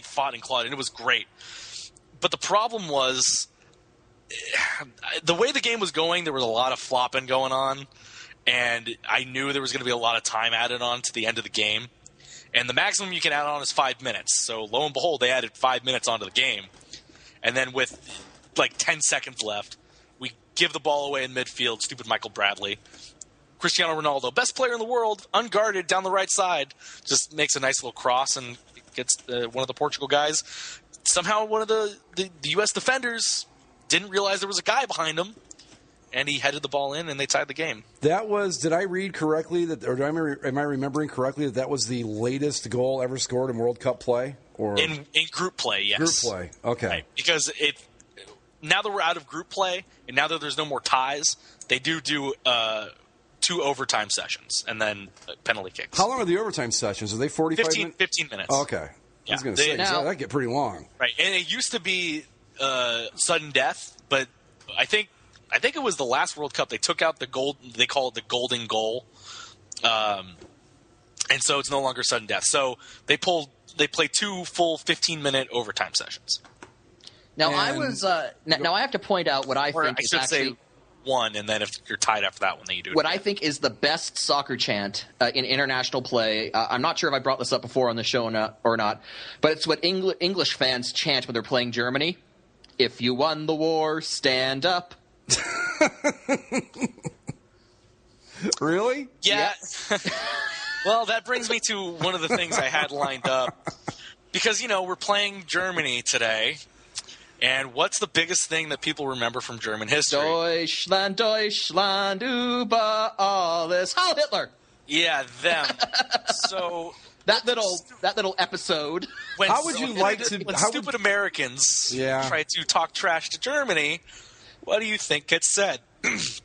fought and clawed, and it was great. But the problem was, the way the game was going, there was a lot of flopping going on, and I knew there was going to be a lot of time added on to the end of the game. And the maximum you can add on is 5 minutes. So lo and behold, they added 5 minutes onto the game. And then with 10 seconds left, we give the ball away in midfield, stupid Michael Bradley. Cristiano Ronaldo, best player in the world, unguarded down the right side, just makes a nice little cross and gets one of the Portugal guys. Somehow one of the U.S. defenders didn't realize there was a guy behind him, and he headed the ball in, and they tied the game. That was, did I read correctly, or am I remembering correctly that was the latest goal ever scored in World Cup play? Or in group play, yes. Group play, okay. Right. Because now that we're out of group play, and now that there's no more ties, they do 2 overtime sessions, and then penalty kicks. How long are the overtime sessions? Are they 45 minutes? 15 minutes. Oh, okay. Yeah. I was going to say, that get pretty long. Right, and it used to be sudden death, but I think it was the last World Cup they took out the gold. They call it the golden goal, and so it's no longer sudden death. So they played 2 full 15-minute overtime sessions. Now now I have to point out what I think is actually say 1, and then if you're tied after that one, then you do what I think is the best soccer chant in international play. I'm not sure if I brought this up before on the show or not, but it's what English fans chant when they're playing Germany. If you won the war, stand up. Really? Yeah. Well, that brings me to one of the things I had lined up. Because, we're playing Germany today. And what's the biggest thing that people remember from German history? Deutschland, Deutschland, über alles. Heil Hitler! Yeah, them. So that little episode. How would you like to? When stupid Americans try to talk trash to Germany, what do you think gets said?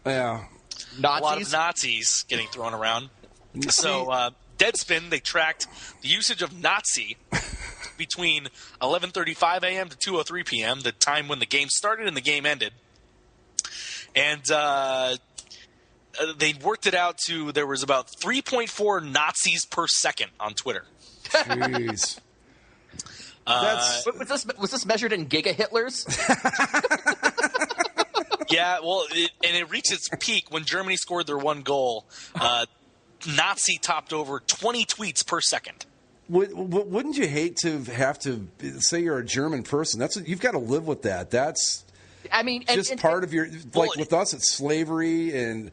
Yeah, Nazis? A lot of Nazis getting thrown around. So Deadspin, they tracked the usage of Nazi between 11:35 a.m. to 2:03 p.m., the time when the game started and the game ended, and they worked it out to there was about 3.4 Nazis per second on Twitter. Jeez. Was this measured in giga Hitlers? Yeah, well, it reached its peak when Germany scored their one goal. Nazi topped over 20 tweets per second. Wouldn't you hate to have to say you're a German person? You've got to live with that. That's just part of your with us. It's slavery and.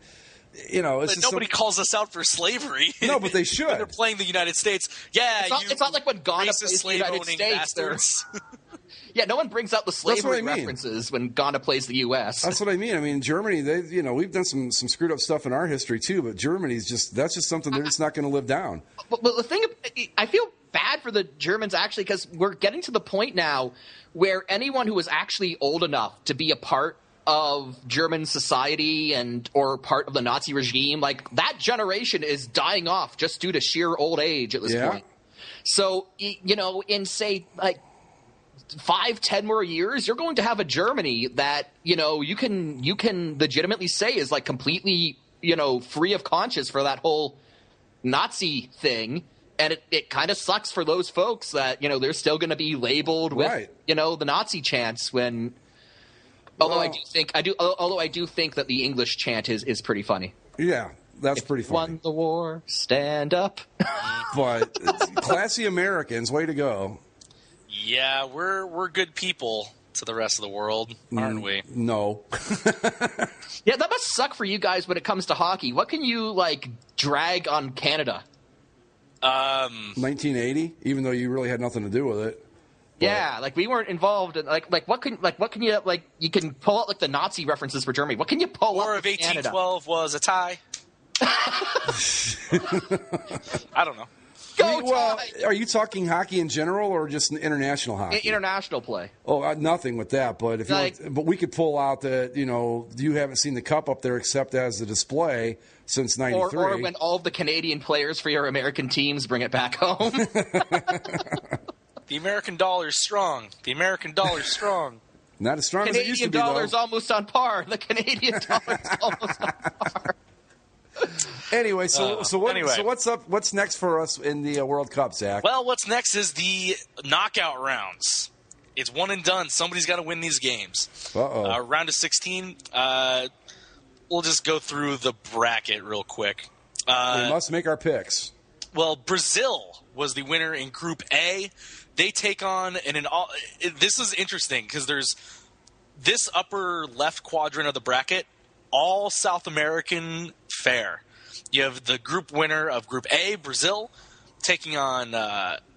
It's but nobody calls us out for slavery. No, but they should. When they're playing the United States. Yeah, it's not like when Ghana plays the United States. Yeah, no one brings out the slavery references when Ghana plays the U.S. That's what I mean. I mean, Germany. We've done some screwed up stuff in our history too, but Germany's that's just something they're just not going to live down. But the thing, I feel bad for the Germans actually because we're getting to the point now where anyone who was actually old enough to be a part of German society or part of the Nazi regime, like that generation is dying off just due to sheer old age at this point. So, in say like 5-10 more years, you're going to have a Germany that, you can legitimately say is like completely, free of conscience for that whole Nazi thing. And it kind of sucks for those folks that, they're still going to be labeled with, the Nazi chants when. Although I do think that the English chant is pretty funny. Yeah, that's pretty funny. Won the war, stand up. But classy Americans, way to go. Yeah, we're good people to the rest of the world, aren't we? No. Yeah, that must suck for you guys when it comes to hockey. What can you drag on Canada? 1980, even though you really had nothing to do with it. Yeah, we weren't involved in what can you you can pull out the Nazi references for Germany. What can you pull War up of 1812 was a tie. I don't know. Are you talking hockey in general or just international hockey? International play. Oh, nothing with that. But if but we could pull out the you haven't seen the cup up there except as a display since '93, or when all of the Canadian players for your American teams bring it back home. The American dollar's strong. The American dollar's strong. Not as strong as it used to be, though. Canadian dollar's almost on par. The Canadian dollar's almost on par. Anyway, so what's up? What's next for us in the World Cup, Zach? Well, what's next is the knockout rounds. It's one and done. Somebody's got to win these games. Round of 16. We'll just go through the bracket real quick. We must make our picks. Well, Brazil was the winner in Group A. They take on this is interesting because there's this upper left quadrant of the bracket, all South American fare. You have the group winner of Group A, Brazil, taking on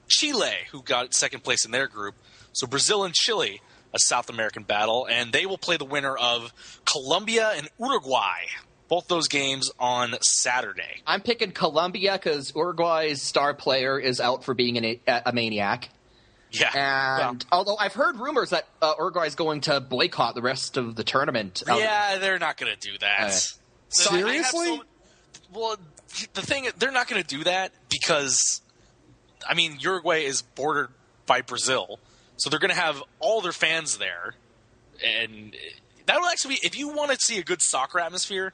Chile, who got second place in their group. So Brazil and Chile, a South American battle, and they will play the winner of Colombia and Uruguay. Both those games on Saturday. I'm picking Colombia because Uruguay's star player is out for being a maniac. Yeah. And although I've heard rumors that Uruguay is going to boycott the rest of the tournament. Yeah, they're not going to do that. Seriously? Well, the thing is, they're not going to do that because, Uruguay is bordered by Brazil. So they're going to have all their fans there. And that will actually be, if you want to see a good soccer atmosphere,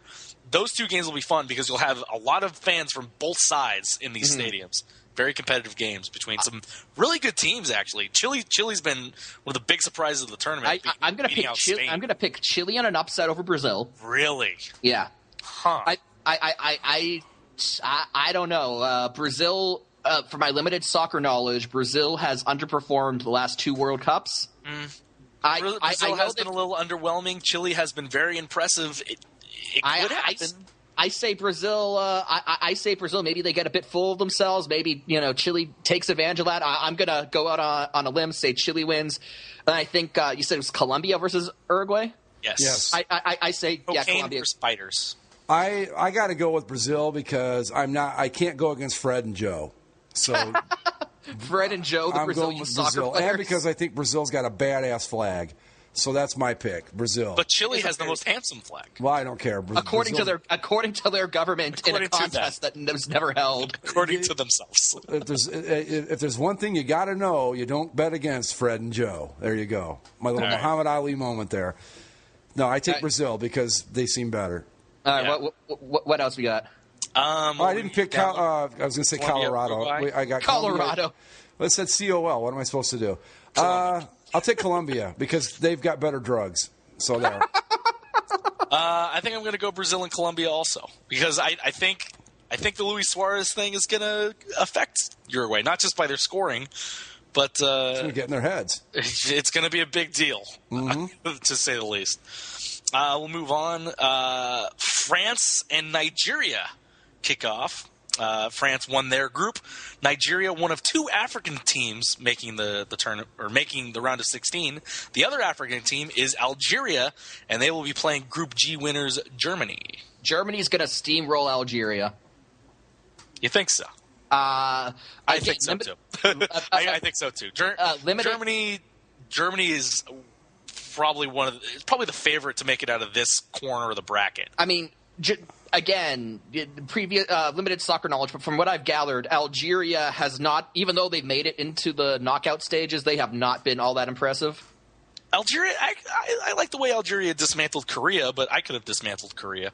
those two games will be fun because you'll have a lot of fans from both sides in these stadiums. Very competitive games between some really good teams, actually. Chile's been one of the big surprises of the tournament. I'm going to pick Chile on an upset over Brazil. Really? Yeah. Huh. I don't know. Brazil, for my limited soccer knowledge, Brazil has underperformed the last two World Cups. Brazil has been a little underwhelming. Chile has been very impressive. It could happen. I say Brazil. I say Brazil. Maybe they get a bit full of themselves. Maybe Chile takes advantage of that. I'm gonna go out on a limb, say Chile wins. And I think you said it was Colombia versus Uruguay. Yes. I say Colombia. For spiders. I got to go with Brazil because I can't go against Fred and Joe. So Fred and Joe, the Brazilian soccer players. And because I think Brazil's got a badass flag. So that's my pick, Brazil. But Chile has the most handsome flag. Well, I don't care. According to their government in a contest that was never held. According to themselves. If there's one thing you got to know, you don't bet against Fred and Joe. There you go. My little Muhammad Ali moment there. No, I take Brazil because they seem better. All right, what else we got? I didn't pick. I was going to say Colorado. I got Colorado. Well, it said COL. What am I supposed to do? I'll take Colombia because they've got better drugs. So there. I think I'm going to go Brazil and Colombia also because I think the Luis Suarez thing is going to affect Uruguay, not just by their scoring, but it's going to get in their heads. It's going to be a big deal, to say the least. We'll move on. France and Nigeria kick off. France won their group. Nigeria, one of two African teams making the tournament or making the round of 16. The other African team is Algeria, and they will be playing Group G winners Germany. Germany's going to steamroll Algeria. You think so? I think so too. I think so too. Germany is probably probably the favorite to make it out of this corner of the bracket. I mean, again, previous limited soccer knowledge, but from what I've gathered, Algeria has not, even though they've made it into the knockout stages, they have not been all that impressive. Algeria, I like the way Algeria dismantled Korea, but I could have dismantled Korea.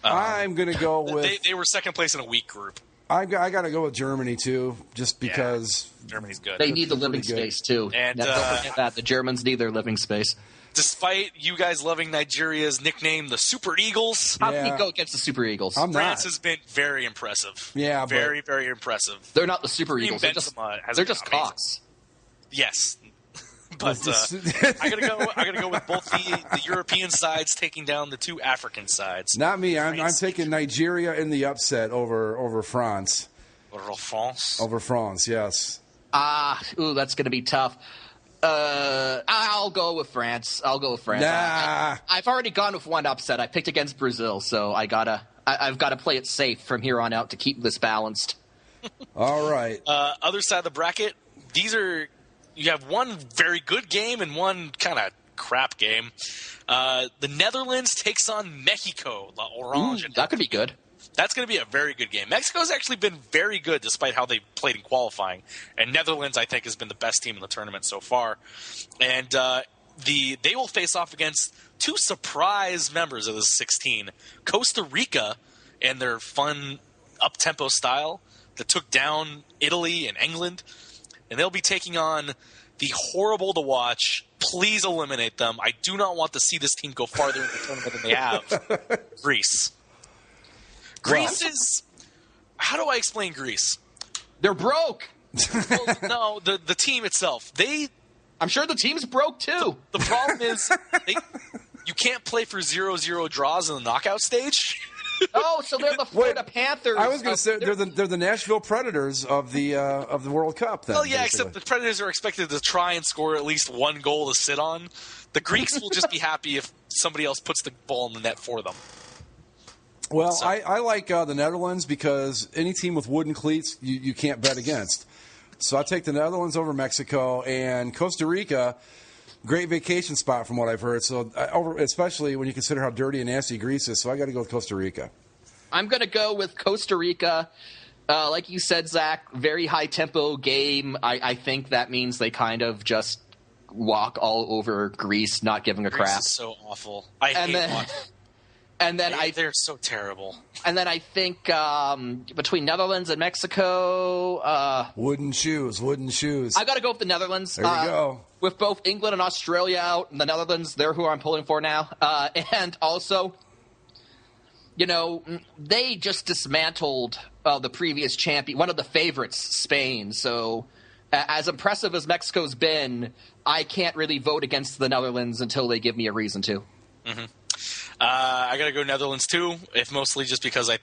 I'm going to go with... They were second place in a weak group. I got to go with Germany, too, just because... Germany's good. They need the living space, too. And don't forget that. The Germans need their living space. Despite you guys loving Nigeria's nickname, the Super Eagles. How can you go against the Super Eagles? France has been very impressive. Yeah, very, very impressive. They're not the Super Eagles. They're just cocks. Yes. But I gotta go with both the European sides taking down the two African sides. Not me. I'm taking Nigeria in the upset over France. Over France, yes. That's gonna be tough. I'll go with France. Nah. I've already gone with one upset. I picked against Brazil, so I've got to play it safe from here on out to keep this balanced. All right. Other side of the bracket, you have one very good game and one kind of crap game. The Netherlands takes on Mexico. La Orange. That could be good. That's going to be a very good game. Mexico's actually been very good despite how they played in qualifying. And Netherlands, I think, has been the best team in the tournament so far. And they will face off against two surprise members of the 16. Costa Rica and their fun up-tempo style that took down Italy and England. And they'll be taking on the horrible-to-watch, please eliminate them. I do not want to see this team go farther in the tournament than they have. Greece. Greece is... How do I explain Greece? They're broke. Well, no, the team itself. I'm sure the team's broke, too. The problem is you can't play for 0-0 draws in the knockout stage. Oh, so they're the Florida Panthers. I was going to say they're the Nashville Predators of the World Cup. Then, well, yeah, basically. except the Predators are expected to try and score at least one goal to sit on. The Greeks will just be happy if somebody else puts the ball in the net for them. Well, so. I like the Netherlands because any team with wooden cleats you can't bet against. So I take the Netherlands over Mexico and Costa Rica. Great vacation spot from what I've heard. So especially when you consider how dirty and nasty Greece is. So I got to go with Costa Rica. I'm going to go with Costa Rica. Like you said, Zach, very high tempo game. I think that means they kind of just walk all over Greece, not giving a crap. Greece is so awful. I hate watching. And then they're so terrible. And then I think between Netherlands and Mexico, wooden shoes. I got to go with the Netherlands. There you go. With both England and Australia out, and the Netherlands, they're who I'm pulling for now. And also, they just dismantled the previous champion, one of the favorites, Spain. So, as impressive as Mexico's been, I can't really vote against the Netherlands until they give me a reason to. Mm-hmm. I got to go Netherlands too, if mostly just because I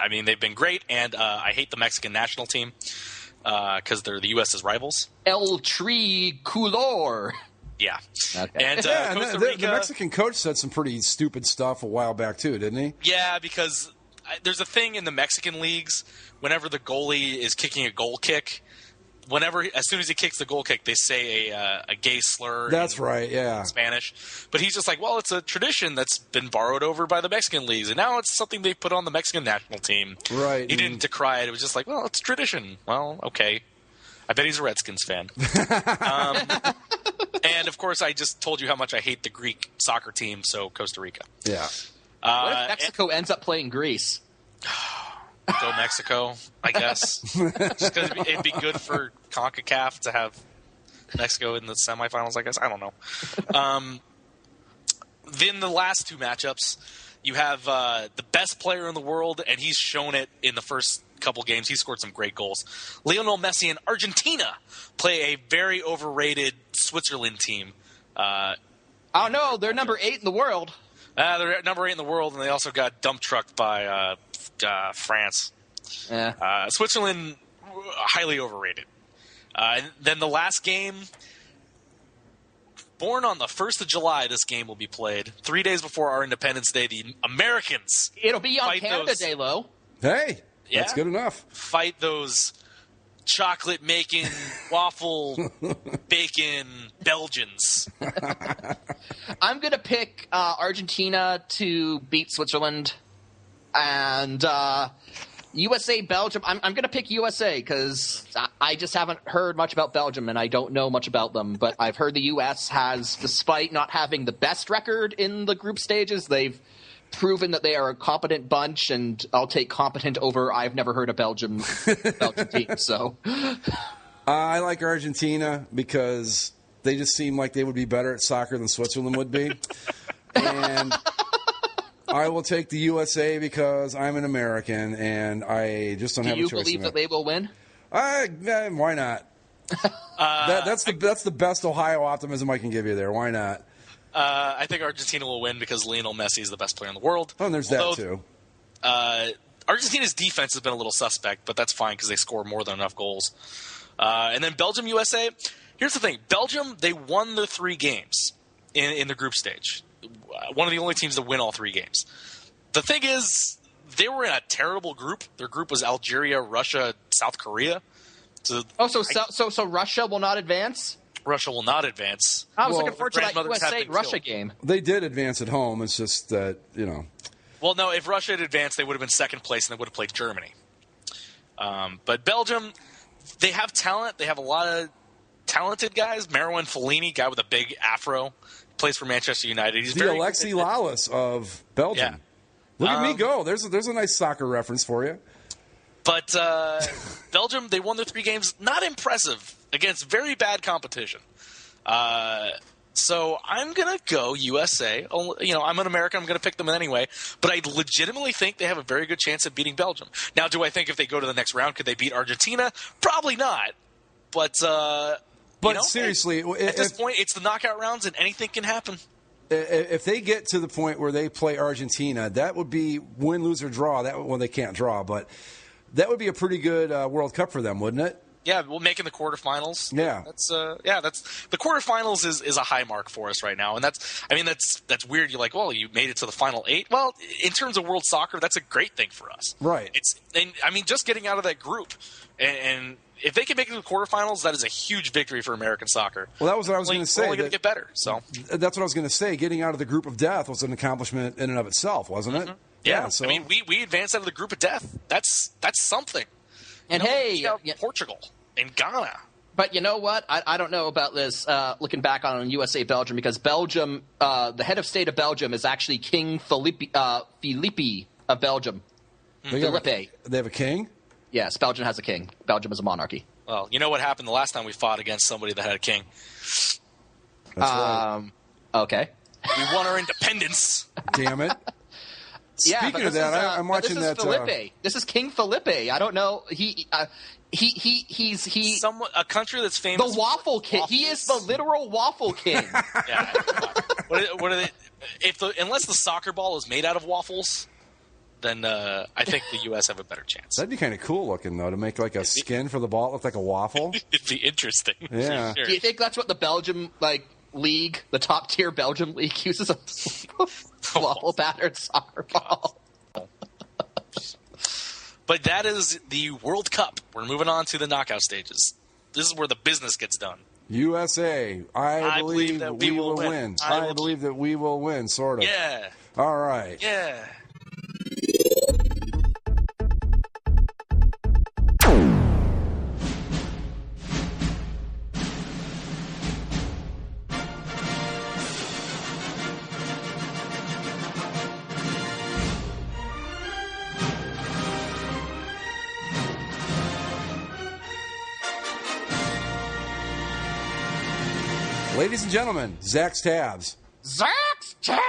mean they've been great, and I hate the Mexican national team because they're the U.S.'s rivals. El Tricolor. Yeah. Okay. And Costa the Rica, Mexican coach said some pretty stupid stuff a while back too, didn't he? Yeah, because there's a thing in the Mexican leagues. Whenever the goalie is kicking a goal kick, as soon as he kicks the goal kick, they say a gay slur. That's right, yeah. In Spanish. But he's just like, well, it's a tradition that's been borrowed over by the Mexican leagues, and now it's something they put on the Mexican national team. Right. He didn't decry it. It was just like, well, it's tradition. Well, okay. I bet he's a Redskins fan. And, of course, I just told you how much I hate the Greek soccer team, so Costa Rica. Yeah. What if Mexico ends up playing Greece? Go Mexico, I guess. Just because it'd be good for CONCACAF to have Mexico in the semifinals, I guess. I don't know. Then the last two matchups, you have the best player in the world, and he's shown it in the first couple games. He scored some great goals. Lionel Messi and Argentina play a very overrated Switzerland team. Oh, no, they're number 8 in the world. They're number 8 in the world, and they also got dump trucked by France. Yeah. Switzerland, highly overrated. Then the last game, born on the 1st of July, this game will be played. 3 days before our Independence Day, the Americans. It'll be on Canada Day, Lo. Hey, that's good enough. Fight those chocolate-making, waffle, bacon Belgians. I'm going to pick Argentina to beat Switzerland. And USA, Belgium. I'm going to pick USA because I just haven't heard much about Belgium, and I don't know much about them. But I've heard the U.S. has, despite not having the best record in the group stages, they've proven that they are a competent bunch, and I'll take competent over I've never heard a Belgium team. So I like Argentina because they just seem like they would be better at soccer than Switzerland would be. And I will take the USA because I'm an American, and I just don't have a choice. Do you believe that they will win? Why not? That's the best Ohio optimism I can give you there. Why not? I think Argentina will win because Lionel Messi is the best player in the world. Oh, and there's that too. Argentina's defense has been a little suspect, but that's fine because they score more than enough goals. And then Belgium, USA. Here's the thing. Belgium, they won the 3 games in the group stage. One of the only teams to win all 3 games. The thing is, they were in a terrible group. Their group was Algeria, Russia, South Korea. So Russia will not advance? Russia will not advance. I was looking forward to that USA-Russia game. They did advance at home. It's just that, Well, no, if Russia had advanced, they would have been second place, and they would have played Germany. But Belgium, they have talent. They have a lot of talented guys. Marouane Fellaini, guy with a big afro, plays for Manchester United. He's the Alexi Lalas of Belgium. Yeah. Look at me go. There's a nice soccer reference for you. But Belgium, they won their 3 games. Not impressive against very bad competition. So I'm going to go USA. I'm an American. I'm going to pick them anyway. But I legitimately think they have a very good chance at beating Belgium. Now, do I think if they go to the next round, could they beat Argentina? Probably not. But seriously, at this point, it's the knockout rounds, and anything can happen. If they get to the point where they play Argentina, that would be win, lose, or draw. They can't draw, but that would be a pretty good World Cup for them, wouldn't it? Yeah, we'll making the quarterfinals. Yeah, that's the quarterfinals is a high mark for us right now, and that's weird. You're like, well, you made it to the final 8. Well, in terms of world soccer, that's a great thing for us, right? Just getting out of that group, and if they can make it to the quarterfinals, that is a huge victory for American soccer. Well, that was what I was going to say. We're only going to get better. So that's what I was going to say. Getting out of the group of death was an accomplishment in and of itself, wasn't it? Yeah. So. We advanced out of the group of death. That's something. And Portugal and Ghana. But you know what? I don't know about this. Looking back on USA Belgium, because Belgium, the head of state of Belgium is actually King Philippe of Belgium. Philippe. They have a king? Yes, Belgium has a king. Belgium is a monarchy. Well, you know what happened the last time we fought against somebody that had a king? That's right. Okay. We won our independence. Damn it. Speaking of that, I'm watching that. Felipe. This is King Felipe. I don't know. He's a country that's famous. The waffle king. He is the literal waffle king. Yeah. What are they? unless the soccer ball is made out of waffles, then I think the U.S. have a better chance. That'd be kind of cool looking, though, to make like a skin for the ball look like a waffle. It'd be interesting. Yeah. Sure. Do you think that's what the Belgium league, the top tier Belgium league, uses a waffle patterned soccer ball? But that is the World Cup. We're moving on to the knockout stages. This is where the business gets done. USA, I believe that we will win. I believe that we will win, sort of. Yeah. All right. Yeah. Ladies and gentlemen, Zach's Tabs. Zach's Tabs!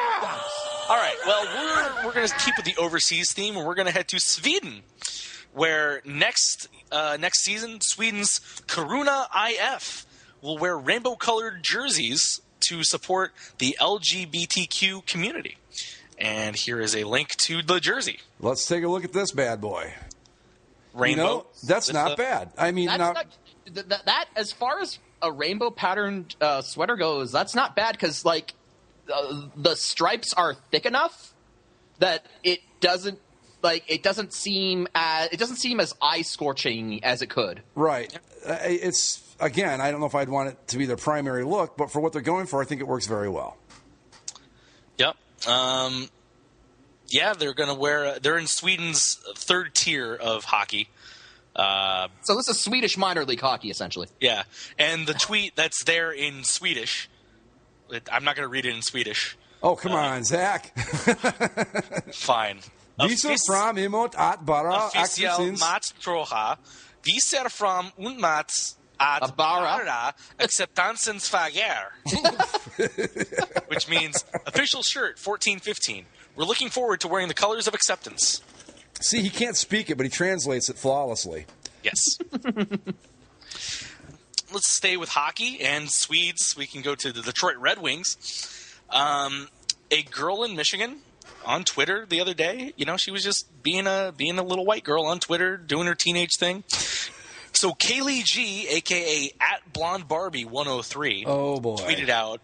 All right, well, we're going to keep with the overseas theme, and we're going to head to Sweden, where next season, Sweden's Karuna IF will wear rainbow-colored jerseys to support the LGBTQ community. And here is a link to the jersey. Let's take a look at this bad boy. Rainbow. That's not bad. I mean, that as far as a rainbow patterned sweater goes, that's not bad because the stripes are thick enough that it doesn't seem as eye scorching as it could. Right. It's again, I don't know if I'd want it to be their primary look, but for what they're going for, I think it works very well. Yep. Yeah, they're going to wear. They're in Sweden's third tier of hockey. So this is Swedish minor league hockey, essentially. Yeah, and the tweet that's there in Swedish, I'm not going to read it in Swedish. Oh, come on, Zach. Fine. Vi ser fram emot att bara Official matchtroja. Vi ser fram emot att bara acceptansens fager. Which means official shirt 14-15. We're looking forward to wearing the colors of acceptance. See, he can't speak it, but he translates it flawlessly. Yes. Let's stay with hockey and Swedes. We can go to the Detroit Red Wings. A girl in Michigan on Twitter the other day, she was just being a little white girl on Twitter, doing her teenage thing. So Kaylee G, a.k.a. @BlondeBarbie103, oh boy, tweeted out,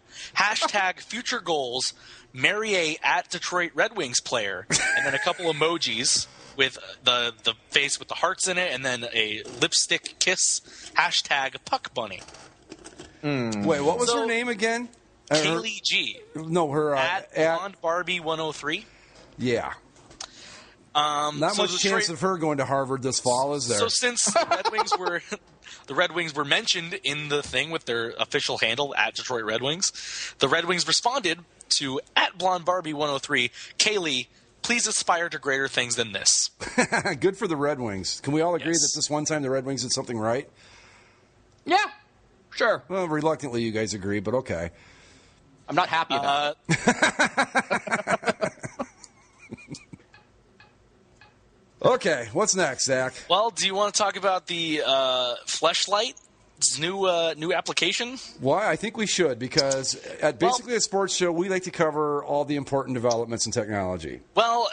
#future goals, marry a @Detroit Red Wings player, and then a couple emojis with the face with the hearts in it, and then a lipstick kiss, #PuckBunny. Wait, what was her name again? Kaylee G. No, her @BlondeBarbie103. Yeah. Not much chance of her going to Harvard this fall, is there? So since the Red Wings were mentioned in the thing with their official handle @Detroit Red Wings, the Red Wings responded to @BlondeBarbie103, Kaylee, please aspire to greater things than this. Good for the Red Wings. Can we all agree that this one time the Red Wings did something right? Yeah, sure. Well, reluctantly you guys agree, but okay. I'm not happy about it. Okay, what's next, Zach? Well, do you want to talk about the Fleshlight's new application? Why? I think we should, because at basically a sports show, we like to cover all the important developments in technology. Well,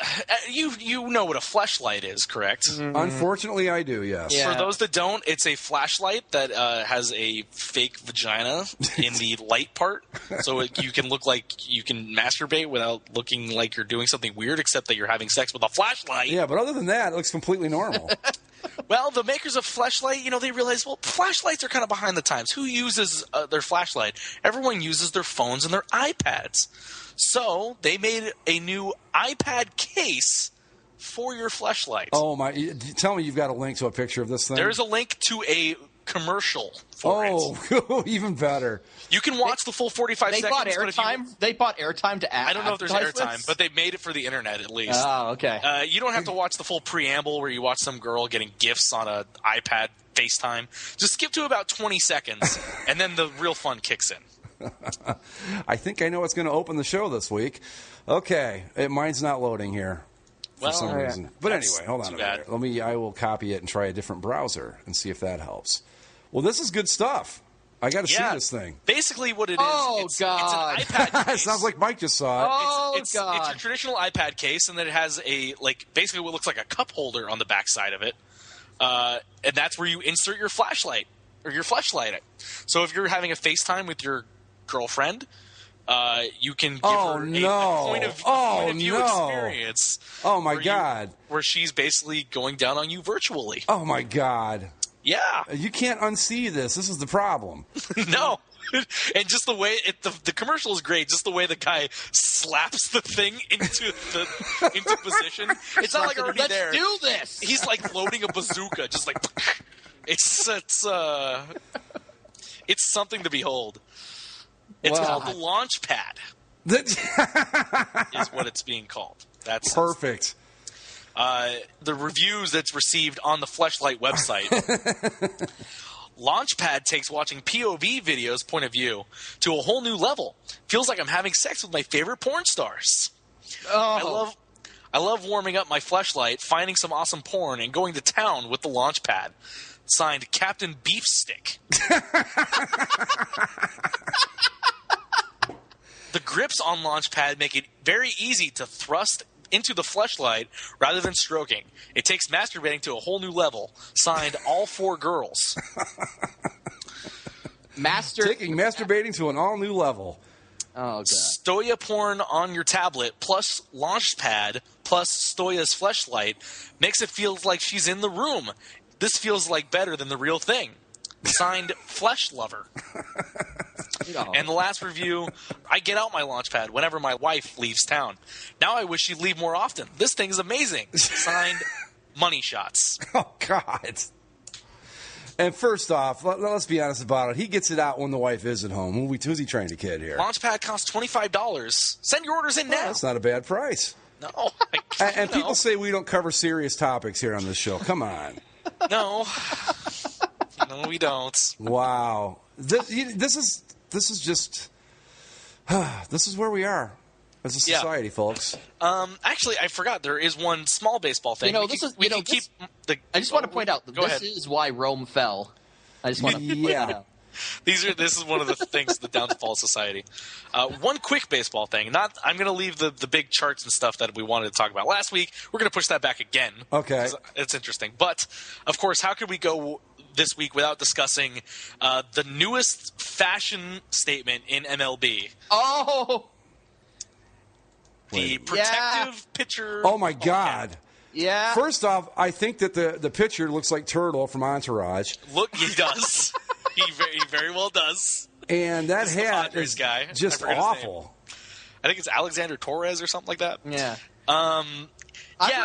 you know what a Fleshlight is, correct? Mm-hmm. Unfortunately, I do, yes. Yeah. For those that don't, it's a flashlight that has a fake vagina in the light part, so you can look like you can masturbate without looking like you're doing something weird, except that you're having sex with a flashlight. Yeah, but other than that, it looks completely normal. Well, the makers of Fleshlight, they realized, flashlights are kind of behind the times. Who uses their flashlight? Everyone uses their phones and their iPads. So they made a new iPad case for your Fleshlight. Oh, my. Tell me you've got a link to a picture of this thing. There's a link to a commercial for it. Oh, even better. You can watch the full 45 seconds. They bought airtime to add. I don't know if there's airtime, but they made it for the internet at least. Oh, okay. You don't have to watch the full preamble where you watch some girl getting gifts on an iPad FaceTime. Just skip to about 20 seconds, and then the real fun kicks in. I think I know what's going to open the show this week. Okay, mine's not loading here for some reason. But anyway, hold on a minute. I will copy it and try a different browser and see if that helps. Well, this is good stuff. I got to see this thing. Basically, what it is, Oh, it's God. an iPad case. It sounds like Mike just saw it. Oh, It's God. your traditional iPad case, and then it has basically what looks like a cup holder on the back side of it. And that's where you insert your flashlight or your Fleshlight. So if you're having a FaceTime with your girlfriend, you can give her a point of view experience. Oh, my God. Where she's basically going down on you virtually. Oh, my God. Yeah. You can't unsee this. This is the problem. No. And just the way the commercial is great. Just the way the guy slaps the thing into position. It's not like already there. Let's do this. He's like loading a bazooka, just like it's something to behold. It's called the Launch Pad. Is what it's being called. That's perfect. The reviews that's received on the Fleshlight website. Launchpad takes watching POV videos point of view to a whole new level. Feels like I'm having sex with my favorite porn stars. Oh. I love warming up my Fleshlight, finding some awesome porn, and going to town with the Launchpad. Signed, Captain Beefstick. The grips on Launchpad make it very easy to thrust into the Fleshlight rather than stroking. It takes masturbating to a whole new level. Signed, all 4 girls. Taking masturbating to an all-new level. Oh, God. Stoya porn on your tablet plus Launchpad plus Stoya's Fleshlight makes it feel like she's in the room. This feels like better than the real thing. Signed, Flesh Lover. Oh. And the last review, I get out my Launchpad whenever my wife leaves town. Now I wish she'd leave more often. This thing's amazing. Signed, Money Shots. Oh, God. And first off, let's be honest about it. He gets it out when the wife is at home. Who's he trying to kid here? Launchpad costs $25. Send your orders in now. That's not a bad price. No. And people say we don't cover serious topics here on this show. Come on. No. No, we don't. Wow. This is just this is where we are as a society, folks. Actually, I forgot there is one small baseball thing. I just want to point out that this is why Rome fell. I just want to point that out. This is one of the things, the downfall of society. One quick baseball thing. I'm going to leave the big charts and stuff that we wanted to talk about last week. We're going to push that back again. Okay. It's interesting. But, of course, how could we go this week without discussing the newest fashion statement in MLB? Oh! The protective pitcher. Oh, my God. Yeah. First off, I think that the pitcher looks like Turtle from Entourage. Look, he does. He very well does. And that hat is guy. just awful. I think it's Alexander Torres or something like that. Yeah.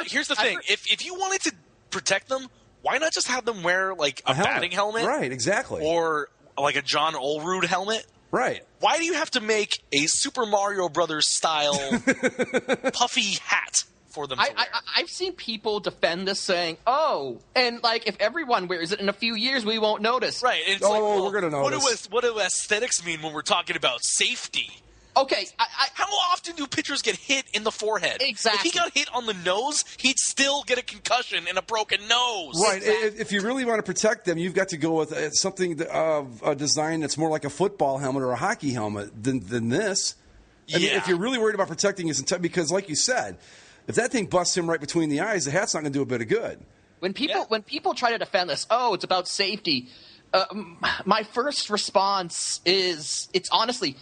Here's the thing. If you wanted to protect them, why not just have them wear like a batting helmet? Right, exactly. Or like a John Olerud helmet? Right. Why do you have to make a Super Mario Brothers style puffy hat for them to wear? I've seen people defend this saying, oh, and like if everyone wears it in a few years, we won't notice. Right. It's we're going to notice. What do aesthetics mean when we're talking about safety? Okay. How often do pitchers get hit in the forehead? Exactly. If he got hit on the nose, he'd still get a concussion and a broken nose. Right. Exactly. If you really want to protect them, you've got to go with something of a design that's more like a football helmet or a hockey helmet than this. I mean, if you're really worried about protecting his entire, because like you said, if that thing busts him right between the eyes, the hat's not going to do a bit of good. When people try to defend this, it's about safety. My first response is, it's honestly,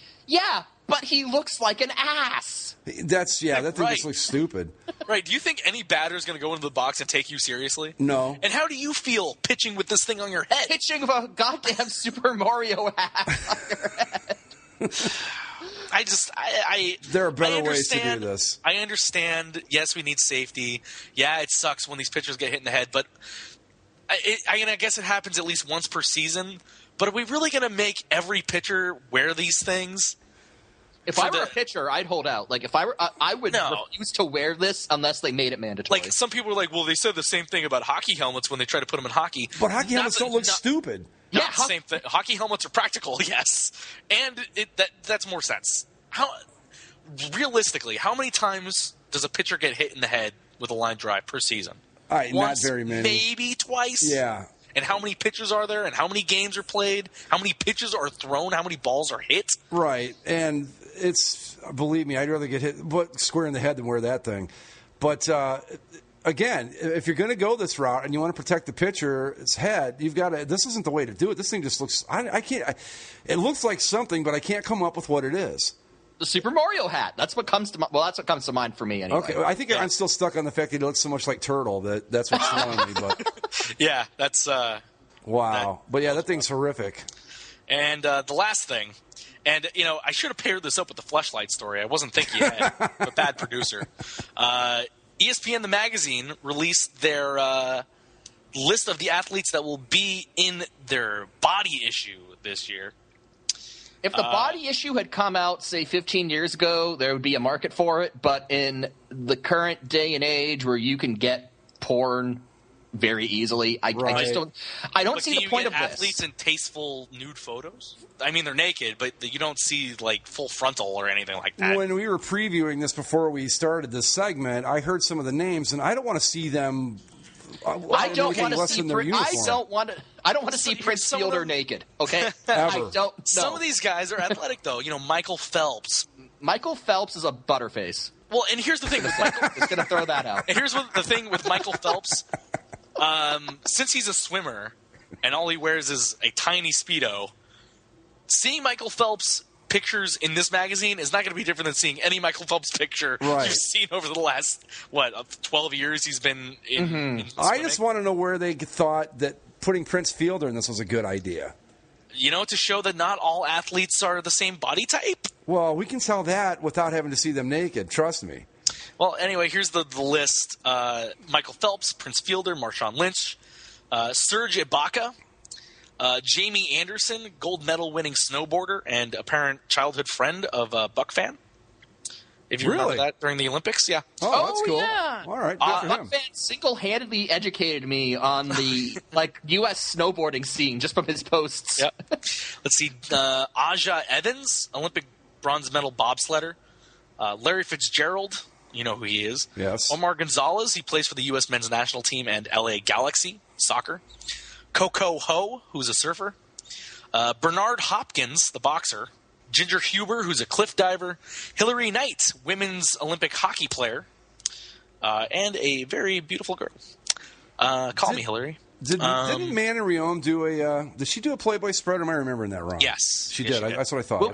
but he looks like an ass. That thing just looks stupid. Right. Do you think any batter is going to go into the box and take you seriously? No. And how do you feel pitching with this thing on your head? Pitching with a goddamn Super Mario hat on your head. There are better ways to do this. I understand. Yes, we need safety. Yeah, it sucks when these pitchers get hit in the head, but I guess it happens at least once per season. But are we really going to make every pitcher wear these things? If I were a pitcher, I'd hold out. Like if I were, I would refuse to wear this unless they made it mandatory. Like some people are like, well, they said the same thing about hockey helmets when they try to put them in hockey. But hockey helmets don't look stupid. Not the same thing. Hockey helmets are practical, yes, and that's more sense. Realistically, how many times does a pitcher get hit in the head with a line drive per season? Not very many. Maybe twice. Yeah. and how many pitchers are there, and how many games are played, how many pitches are thrown, how many balls are hit. Right, and believe me, I'd rather get hit square in the head than wear that thing. But again, if you're going to go this route and you want to protect the pitcher's head, you've got to. This isn't the way to do it. This thing just looks. I can't. It looks like something, but I can't come up with what it is. The Super Mario hat. That's what comes to mind. Well, that's what comes to mind for me anyway. Okay, I think I'm still stuck on the fact that he looks so much like Turtle that's what's throwing me. But yeah, that's wow. But yeah, that thing's horrific. And the last thing, and I should have paired this up with the Fleshlight story. I wasn't thinking ahead. I'm a bad producer. ESPN the magazine released their list of the athletes that will be in their body issue this year. If the body issue had come out, say, 15 years ago, there would be a market for it. But in the current day and age where you can get porn very easily, I just don't. I don't see the point of this. Athletes in tasteful nude photos. I mean, they're naked, but you don't see like full frontal or anything like that. When we were previewing this before we started this segment, I heard some of the names, and I don't want to see them. I don't want to see Prince Fielder naked. Okay, I don't. No. Some of these guys are athletic, though. Michael Phelps. Michael Phelps is a butterface. Well, and here's the thing. Just going to throw that out. And here's the thing with Michael Phelps. Since he's a swimmer and all he wears is a tiny Speedo, seeing Michael Phelps pictures in this magazine is not going to be different than seeing any Michael Phelps picture you've seen over the last 12 years he's been in I just want to know where they thought that putting Prince Fielder in this was a good idea. To show that not all athletes are the same body type. Well, we can tell that without having to see them naked. Trust me. Well, anyway, here's the list. Michael Phelps, Prince Fielder, Marshawn Lynch, Serge Ibaka, Jamie Anderson, gold medal winning snowboarder and apparent childhood friend of Buck fan. If you remember that during the Olympics, yeah. Oh, that's cool. Yeah. All right, good for Buck him. fan single-handedly educated me on the U.S. snowboarding scene just from his posts. Yeah. Let's see. Aja Evans, Olympic bronze medal bobsledder. Larry Fitzgerald, you know who he is. Yes. Omar Gonzalez, he plays for the U.S. men's national team and L.A. Galaxy soccer. Coco Ho, who's a surfer. Bernard Hopkins, the boxer. Ginger Huber, who's a cliff diver. Hillary Knight, women's Olympic hockey player. And a very beautiful girl. Call me Hillary. Didn't Manny Rion do did she do a play-by spread, or am I remembering that wrong? Yes. She did. That's what I thought.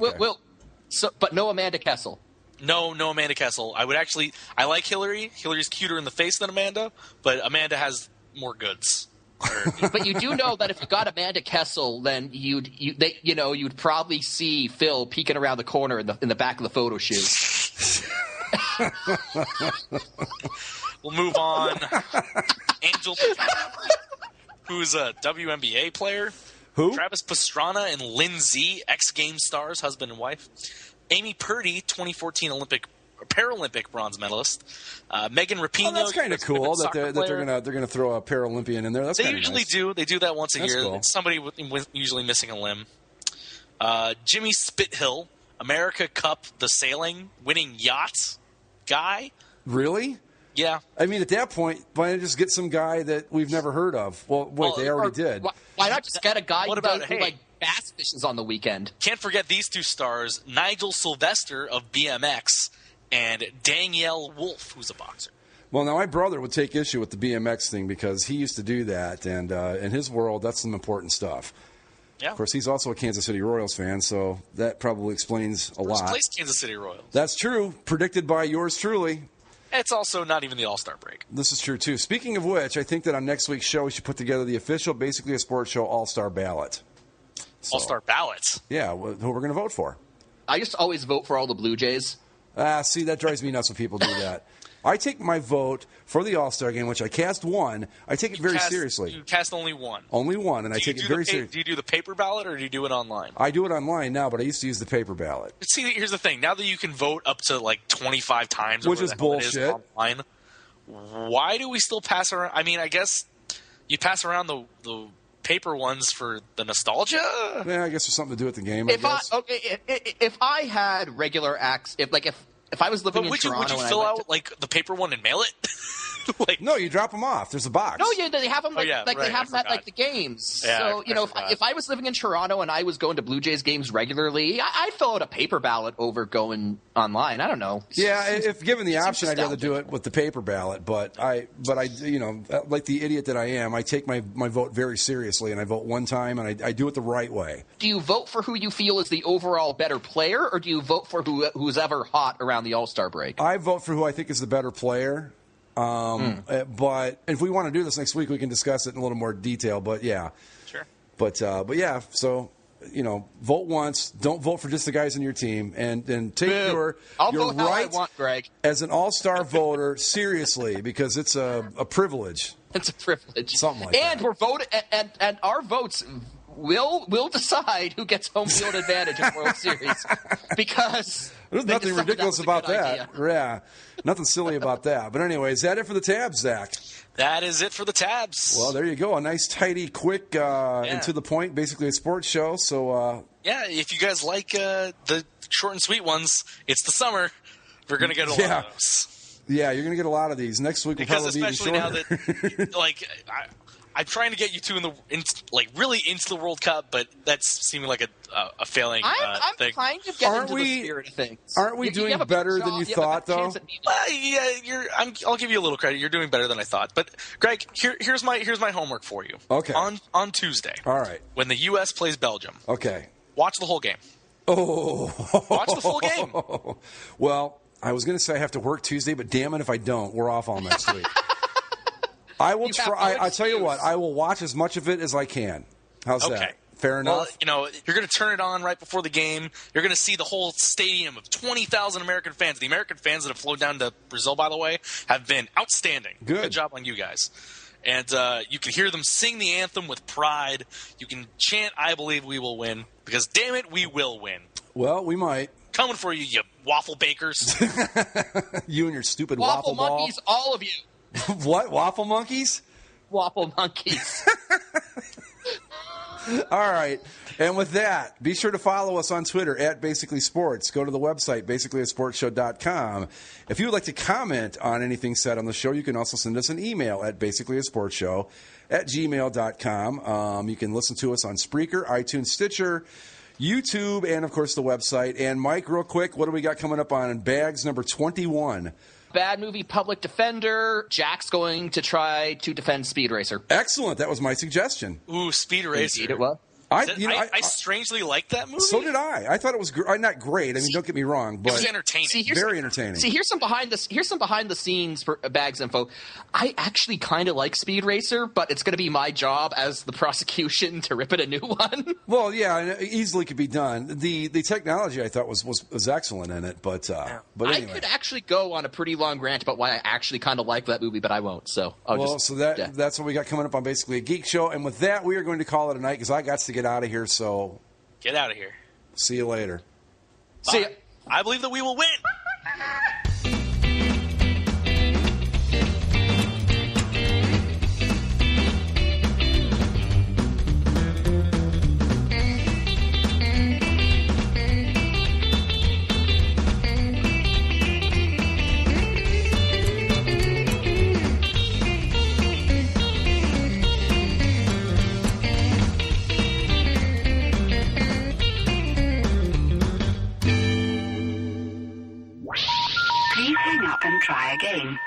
But no Amanda Kessel. No Amanda Kessel. I like Hillary. Hillary's cuter in the face than Amanda, but Amanda has more goods. But you do know that if you got Amanda Kessel, then you'd probably see Phil peeking around the corner in the back of the photo shoot. We'll move on. Angel, who's a WNBA player. Who? Travis Pastrana and Lynn Z, X-Games stars, husband and wife. Amy Purdy, 2014 Paralympic bronze medalist. Megan Rapinoe. Oh, that's kind of cool that they're gonna throw a Paralympian in there. They usually do. They do that once a year. Cool. It's somebody usually missing a limb. Jimmy Spithill, America Cup, the sailing winning yacht guy. Really? Yeah. I mean, at that point, why not just get some guy that we've never heard of? Well, they already did. Why not just get a guy who bass fishes on the weekend? Can't forget these two stars, Nigel Sylvester of BMX and Danielle Wolf, who's a boxer. Well, now my brother would take issue with the BMX thing because he used to do that, and in his world, that's some important stuff. Yeah. Of course, he's also a Kansas City Royals fan, so that probably explains a lot. First place Kansas City Royals. That's true. Predicted by yours truly. It's also not even the All-Star break. This is true, too. Speaking of which, I think that on next week's show, we should put together the official Basically a Sports Show All-Star ballot. All-Star ballots? Yeah, who we're going to vote for. I just always vote for all the Blue Jays. See, that drives me nuts when people do that. I take my vote for the All-Star game, which I cast one. I take it very seriously. You cast only one? Only one, and I take it very seriously. Do you do the paper ballot, or do you do it online? I do it online now, but I used to use the paper ballot. See, here's the thing. Now that you can vote up to 25 times, which is bullshit, online, why do we still pass around? I mean, I guess you pass around the paper ones for the nostalgia. Yeah, I guess there's something to do with the game. If I had regular acts, if I was living in Toronto, would you fill out the paper one and mail it? No, you drop them off. There's a box. No, they have them they have them at like the games. Yeah, so if I was living in Toronto and I was going to Blue Jays games regularly, I'd fill out a paper ballot over going online. I don't know. Yeah, if given the option, I'd rather do it with the paper ballot. But I like the idiot that I am, I take my vote very seriously, and I vote one time, and I do it the right way. Do you vote for who you feel is the overall better player, or do you vote for who's ever hot around the All-Star break? I vote for who I think is the better player. But if we want to do this next week, we can discuss it in a little more detail. But yeah, sure. But yeah, so vote once. Don't vote for just the guys in your team, and take your vote how I right want, Greg, as an all-star voter seriously, because it's a privilege. It's a privilege. Something like that. And we're voting, and our votes will decide who gets home field advantage in World Series, because there's nothing ridiculous about that. Yeah, nothing silly about that. But anyway, is that it for the tabs, Zach? That is it for the tabs. Well, there you go. A nice, tidy, quick, and to the point, basically a sports show. So yeah, if you guys like the short and sweet ones, it's the summer. We're going to get a lot of those. Yeah, you're going to get a lot of these. Next week will probably be especially now that I'm trying to get you two really into the World Cup, but that's seeming like a failing thing. I'm kind of getting into the spirit of things. Aren't we doing better than you thought, though? Yeah, I'll give you a little credit. You're doing better than I thought. But Greg, here's my homework for you. Okay. On Tuesday. All right. When the U.S. plays Belgium. Okay. Watch the whole game. Oh. Watch the full game. Well, I was going to say I have to work Tuesday, but damn it if I don't. We're off all next week. I will try. I tell you what, I will watch as much of it as I can. How's that? Fair enough? Well, you're going to turn it on right before the game. You're going to see the whole stadium of 20,000 American fans. The American fans that have flown down to Brazil, by the way, have been outstanding. Good job on you guys. And you can hear them sing the anthem with pride. You can chant, "I believe we will win," because, damn it, we will win. Well, we might. Coming for you, you waffle bakers. You and your stupid waffle ball. Monkeys, all of you. What? Waffle monkeys? Waffle monkeys. All right. And with that, be sure to follow us on Twitter at Basically Sports. Go to the website, basicallyasportshow.com. If you would like to comment on anything said on the show, you can also send us an email at basicallyasportshow@gmail.com. You can listen to us on Spreaker, iTunes, Stitcher, YouTube, and, of course, the website. And, Mike, real quick, what do we got coming up on bags number 21? Bad movie Public Defender. Jack's going to try to defend Speed Racer. Excellent. That was my suggestion. Ooh, Speed Racer. Indeed it was. I strangely liked that movie. So did I. I thought it was not great. I mean, don't get me wrong, but it was entertaining. Very entertaining. See, here's some behind the scenes for Bags info. I actually kind of like Speed Racer, but it's going to be my job as the prosecution to rip it a new one. Well, yeah, and it easily could be done. The technology I thought was excellent in it, but anyway. I could actually go on a pretty long rant about why I actually kind of like that movie, but I won't. So that's what we got coming up on Basically a Geek Show, and with that, we are going to call it a night because I got to get out of here. So get out of here. See you later. Bye. See ya. I believe that we will win. Please hang up and try again.